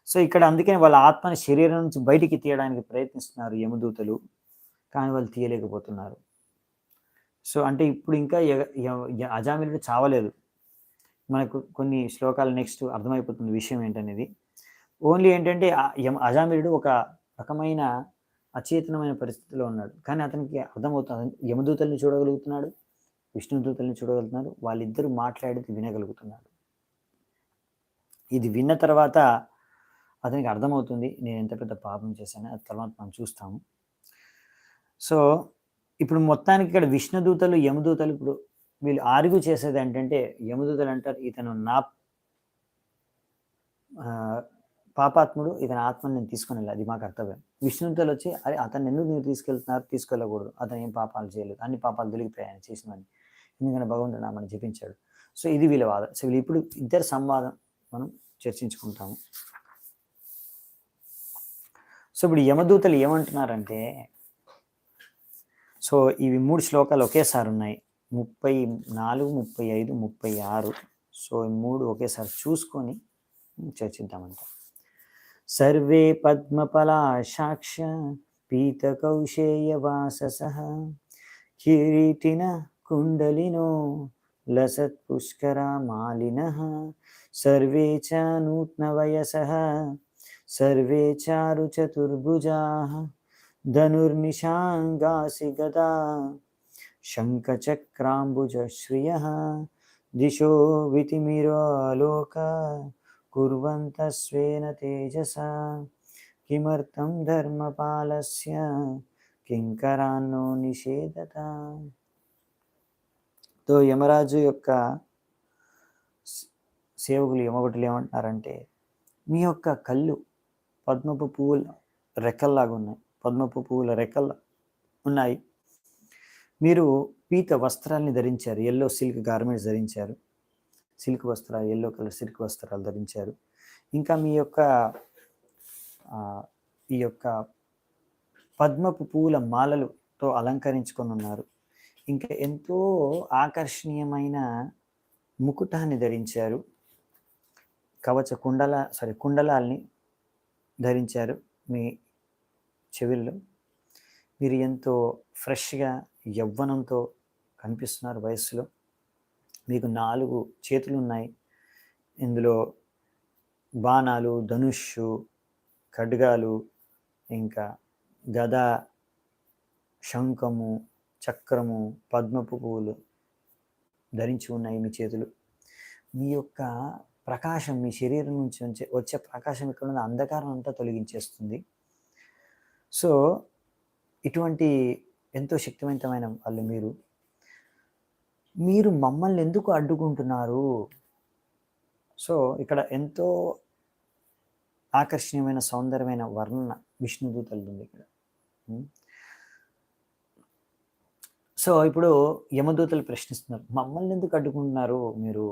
సో ఇక్కడ అందుకని వాళ్ళ ఆత్మని శరీరం నుంచి బయటికి తీయడానికి ప్రయత్నిస్తున్నారు యమదూతలు, కానీ వాళ్ళు తీయలేకపోతున్నారు. సో అంటే ఇప్పుడు ఇంకా అజామిలుడు చావలేదు. మనకు కొన్ని శ్లోకాలు నెక్స్ట్ అర్థమైపోతుంది విషయం ఏంటనేది. ఓన్లీ ఏంటంటే అజామిలుడు ఒక రకమైన అచేతనమైన పరిస్థితిలో ఉన్నాడు, కానీ అతనికి అర్థమవుతుంది, యమదూతల్ని చూడగలుగుతున్నాడు, విష్ణుదూతల్ని చూడగలుగుతున్నాడు, వాళ్ళిద్దరూ మాట్లాడేది వినగలుగుతున్నాడు. ఇది విన్న తర్వాత అతనికి అర్థమవుతుంది నేను ఎంత పెద్ద పాపం చేశాను, అది తర్వాత మనం చూస్తాము. సో ఇప్పుడు మొత్తానికి ఇక్కడ విష్ణుదూతలు, యమదూతలు ఇప్పుడు వీళ్ళు ఆర్గ్యూ చేసేది ఏంటంటే యమదూతలు అంటారు, ఇతను నా పాపాత్ముడు, ఇతని ఆత్మని నేను తీసుకొని వెళ్ళాలి, అది మా కర్తవ్యం. విష్ణుదూతలు వచ్చి అరే అతన్ని ఎందుకు మీరు తీసుకెళ్తున్నారు, తీసుకెళ్ళకూడదు, అతను ఏం పాపాలు చేయలేదు, అన్ని పాపాలు తొలగిపోయాయని చేసినవని, ఎందుకంటే భగవంతుడు నామని జపించాడు. సో ఇది వీళ్ళ వాదం. సో వీళ్ళు ఇప్పుడు ఇద్దరు సంవాదం మనం చర్చించుకుంటాము. సో ఇప్పుడు యమదూతలు ఏమంటున్నారంటే, సో ఇవి 3 శ్లోకాలు ఒకేసారి ఉన్నాయి, 34, 35, 36. సో ఈ 3 ఒకేసారి చూసుకొని చర్చిద్దామంట. సర్వే పద్మపలాశాక్ష పీతకౌశేయవాససః కిరీటిన కుండలినో లసత్పుష్కరమాలినః సర్వే చ నూత్నవయసః సర్వే చారు చతుర్భుజాః ధనుర్నిశాంగాసి గదా శంఖచక్రాంబుజశ్రియః దిశో వితిమిరాలోక కుర్వంతస్వేన తేజసా కిమర్థం ధర్మపాలస్య కింకరాన్నో నిషేధత. తో యమరాజు యొక్క సేవకులు యమభటులు ఏమంటున్నారంటే, మీ యొక్క కళ్ళు పద్మపు పువ్వుల రెక్కల్లాగా ఉన్నాయి, పద్మపు పువ్వుల రెక్కల్లా ఉన్నాయి, మీరు పీత వస్త్రాల్ని ధరించారు, ఎల్లో సిల్క్ గార్మెంట్స్ ధరించారు, సిల్క్ వస్త్రాలు, ఎల్లో కలర్ సిల్క్ వస్త్రాలు ధరించారు, ఇంకా మీ యొక్క ఈ యొక్క పద్మపు పువ్వుల మాలలతో అలంకరించుకొని ఉన్నారు, ఇంకా ఎంతో ఆకర్షణీయమైన ముకుటాన్ని ధరించారు, కుండలాల్ని ధరించారు మీ చెవుల్లో, మీరు ఎంతో ఫ్రెష్గా యవ్వనంతో కనిపిస్తున్నారు వయస్సులో, మీకు 4 చేతులు ఉన్నాయి, ఇందులో బాణాలు, ధనుష్షు, ఖడ్గాలు, ఇంకా గద, శంఖము, చక్రము, పద్మపు పువ్వులు ధరించి ఉన్నాయి మీ చేతులు. మీ యొక్క ప్రకాశం, మీ శరీరం నుంచి వచ్చే ప్రకాశం ఇక్కడ ఉన్న అంధకారం అంతా తొలగించేస్తుంది. సో ఇటువంటి ఎంతో శక్తివంతమైన వాళ్ళు మీరు మమ్మల్ని ఎందుకు అడ్డుకుంటున్నారు? సో ఇక్కడ ఎంతో ఆకర్షణీయమైన సౌందర్యమైన వర్ణన విష్ణుదూతలు ఉంది ఇక్కడ. సో ఇప్పుడు యమదూతలు ప్రశ్నిస్తున్నారు, మమ్మల్ని ఎందుకు అడ్డుకుంటున్నారు మీరు?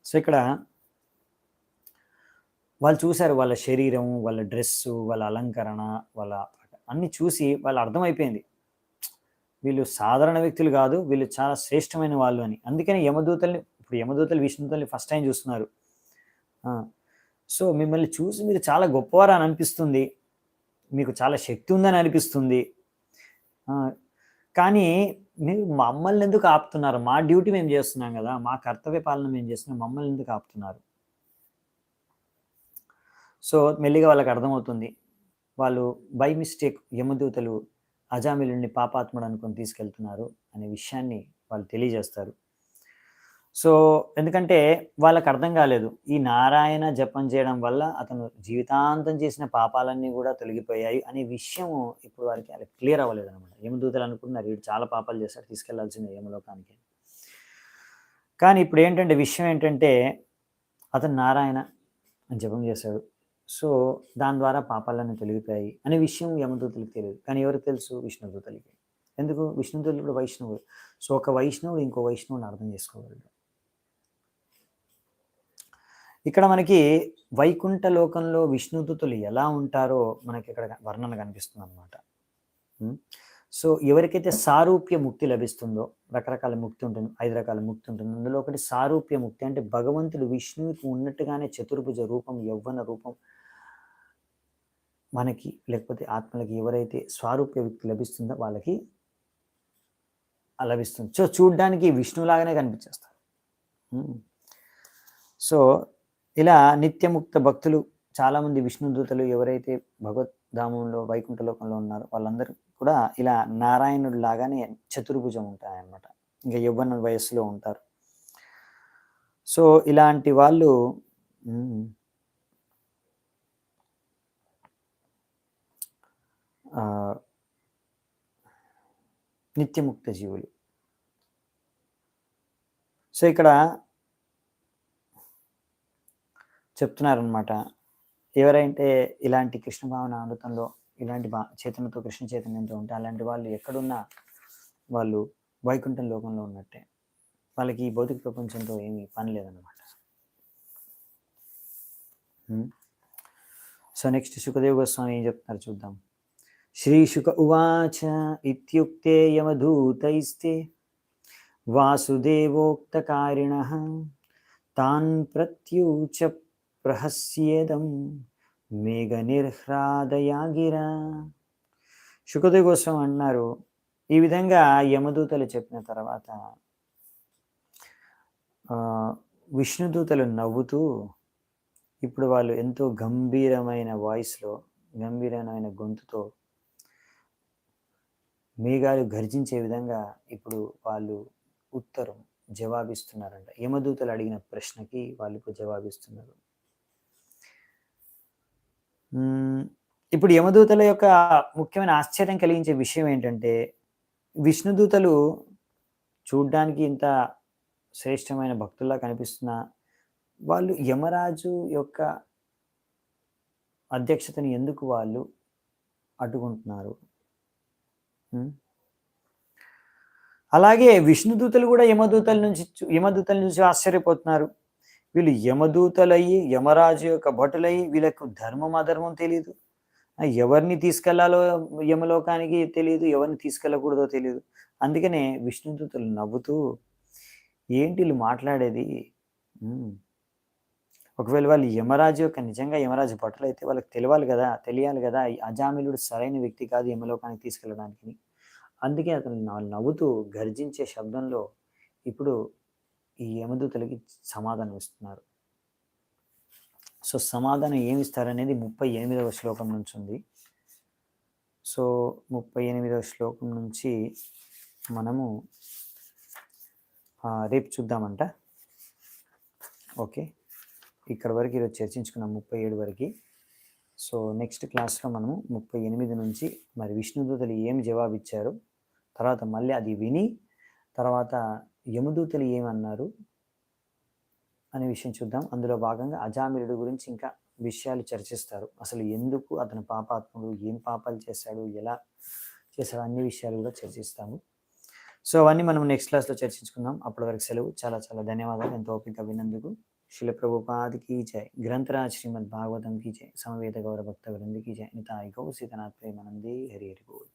సో ఇక్కడ వాళ్ళు చూశారు, వాళ్ళ శరీరం, వాళ్ళ డ్రెస్సు, వాళ్ళ అలంకరణ, వాళ్ళ అన్ని చూసి వాళ్ళు అర్థమైపోయింది, వీళ్ళు సాధారణ వ్యక్తులు కాదు, వీళ్ళు చాలా శ్రేష్టమైన వాళ్ళు అని. అందుకని యమదూతలు విష్ణుదూతల్ని ఫస్ట్ టైం చూస్తున్నారు. సో మిమ్మల్ని చూసి మీరు చాలా గొప్పవారు అని అనిపిస్తుంది, మీకు చాలా శక్తి ఉందని అనిపిస్తుంది, కానీ మీరు మమ్మల్ని ఎందుకు ఆపుతున్నారు? మా డ్యూటీ మేము చేస్తున్నాం కదా, మా కర్తవ్య పాలన మేము చేస్తున్నాం, మమ్మల్ని ఎందుకు ఆపుతున్నారు? సో మెల్లిగా వాళ్ళకి అర్థమవుతుంది, వాళ్ళు బై మిస్టేక్ యమదూతలు అజామిలుని పాపాత్ముడు అనుకొని తీసుకెళ్తున్నారు అనే విషయాన్ని వాళ్ళు తెలియజేస్తారు. సో ఎందుకంటే వాళ్ళకి అర్థం కాలేదు, ఈ నారాయణ జపం చేయడం వల్ల అతను జీవితాంతం చేసిన పాపాలన్నీ కూడా తొలగిపోయాయి అనే విషయం ఇప్పుడు వారికి క్లియర్ అవ్వలేదు అనమాట. యమదూతలు అనుకుంటున్నారు వీడు చాలా పాపాలు చేశాడు, తీసుకెళ్లాల్సిందే యమలోకానికి. కానీ ఇప్పుడు ఏంటంటే విషయం ఏంటంటే, అతను నారాయణ అని జపం చేశాడు, సో దాని ద్వారా పాపాలన్నీ తొలగిపోయాయి అనే విషయం యమదూతలకు తెలియదు. కానీ ఎవరికి తెలుసు? విష్ణుదూతలకి. ఎందుకు? విష్ణుదూతలు ఇప్పుడు వైష్ణవుడు. సో ఒక వైష్ణవుడు ఇంకో వైష్ణవుని అర్థం చేసుకోగలడు. ఇక్కడ మనకి వైకుంఠ లోకంలో విష్ణుదూతలు ఎలా ఉంటారో మనకి ఇక్కడ వర్ణన కనిపిస్తుంది అనమాట. సో ఎవరికైతే సారూప్య ముక్తి లభిస్తుందో, రకరకాల ముక్తి ఉంటుంది, 5 రకాల ముక్తి ఉంటుంది, అందులో ఒకటి సారూప్య ముక్తి, అంటే భగవంతుడు విష్ణువుకి ఉన్నట్టుగానే చతుర్భుజ రూపం, యవ్వన రూపం మనకి, లేకపోతే ఆత్మలకి ఎవరైతే స్వారూప్య ముక్తి లభిస్తుందో వాళ్ళకి లభిస్తుంది. సో చూడ్డానికి విష్ణులాగానే కనిపించేస్తారు. సో ఇలా నిత్యముక్త భక్తులు చాలామంది విష్ణుదూతలు ఎవరైతే భగవద్ధామంలో వైకుంఠ లోకంలో ఉన్నారో వాళ్ళందరూ కూడా ఇలా నారాయణుడు లాగానే చతుర్భుజం ఉంటాయన్నమాట, ఇంకా యవ్వన వయస్సులో ఉంటారు. సో ఇలాంటి వాళ్ళు నిత్యముక్త జీవులు. సో, ఇక్కడ చెప్తున్నారనమాట. ఎవరైతే ఇలాంటి కృష్ణ భావన అమృతంలో ఇలాంటి చైతన్యంతో కృష్ణ చైతన్యంతో ఉంటే అలాంటి వాళ్ళు ఎక్కడున్నా వాళ్ళు వైకుంఠం లోకంలో ఉన్నట్టే. వాళ్ళకి ఈ భౌతిక ప్రపంచంతో ఏమీ పని లేదనమాట. సో నెక్స్ట్ సుఖదేవ్ గోస్వామి ఏం చెప్తున్నారు చూద్దాం. శ్రీశుక ఉవాచ ఇత్యుక్తే యమదూతైస్తే వాసుదేవోక్తకారిణః తాన్ ప్రత్యూచ ప్రహస్యేదం మేఘనిర్హ్రాదయాగిరా. శుకదేవ్ గోస్వామి అన్నారు, ఈ విధంగా యమదూతలు చెప్పిన తర్వాత విష్ణుదూతలు నవ్వుతూ ఇప్పుడు వాళ్ళు ఎంతో గంభీరమైన వాయిస్లో, గంభీరమైన గొంతుతో మేఘాలు గర్జించే విధంగా ఇప్పుడు వాళ్ళు ఉత్తరం జవాబిస్తున్నారంట. యమదూతలు అడిగిన ప్రశ్నకి వాళ్ళు ఇప్పుడు జవాబిస్తున్నారు. ఇప్పుడు యమదూతల యొక్క ముఖ్యమైన ఆశ్చర్యం కలిగించే విషయం ఏంటంటే, విష్ణుదూతలు చూడ్డానికి ఇంత శ్రేష్టమైన భక్తుల్లా కనిపిస్తున్నా వాళ్ళు యమరాజు యొక్క అధ్యక్షతని ఎందుకు వాళ్ళు అడ్డుకుంటున్నారు? అలాగే విష్ణుదూతలు కూడా యమదూతల నుంచి ఆశ్చర్యపోతున్నారు. వీళ్ళు యమదూతలయ్యి యమరాజు యొక్క భటులయ్యి వీళ్ళకు ధర్మం అధర్మం తెలియదు, ఎవరిని తీసుకెళ్లాలో యమలోకానికి తెలియదు, ఎవరిని తీసుకెళ్ళకూడదో తెలియదు. అందుకనే విష్ణుదూతలు నవ్వుతూ ఏంటి వీళ్ళు మాట్లాడేది, ఒకవేళ వాళ్ళు యమరాజు యొక్క నిజంగా యమరాజు భటులు అయితే వాళ్ళకి తెలియాలి కదా అజామిలుడు సరైన వ్యక్తి కాదు యమలోకానికి తీసుకెళ్ళడానికి. అందుకే అతను నవ్వుతూ గర్జించే శబ్దంలో ఇప్పుడు ఈ యమదూతలకి సమాధానం ఇస్తున్నారు. సో సమాధానం ఏమిస్తారనేది 38వ శ్లోకం నుంచి ఉంది. సో 38వ శ్లోకం నుంచి మనము రేపు చూద్దామంట. ఓకే, ఇక్కడ వరకు ఈరోజు చర్చించుకున్నాం 37 వరకు. సో నెక్స్ట్ క్లాస్లో మనము 38 నుంచి మరి విష్ణుదూతలు ఏమి జవాబిచ్చారు, తర్వాత మళ్ళీ అది విని తర్వాత యమదూతలు ఏమన్నారు అనే విషయం చూద్దాం. అందులో భాగంగా అజామిలుడు గురించి ఇంకా విషయాలు చర్చిస్తారు. అసలు ఎందుకు అతను పాపాత్ముడు, ఏం పాపాలు చేశాడు, ఎలా చేశాడు, అన్ని విషయాలు కూడా చర్చిస్తాము. సో అవన్నీ మనం నెక్స్ట్ క్లాస్లో చర్చించుకుందాం. అప్పటి వరకు సెలవు. చాలా చాలా ధన్యవాదాలు ఎంతో ఓపిక విన్నందుకు. శిల ప్రభుపాద్ की जय, ग्रंथराज श्रीमद् भागवतम की जय, समवेत गौर भक्त वृंद की जय, निताय गौ सीतनाथ प्रेमानंदे हरि हरि बोल.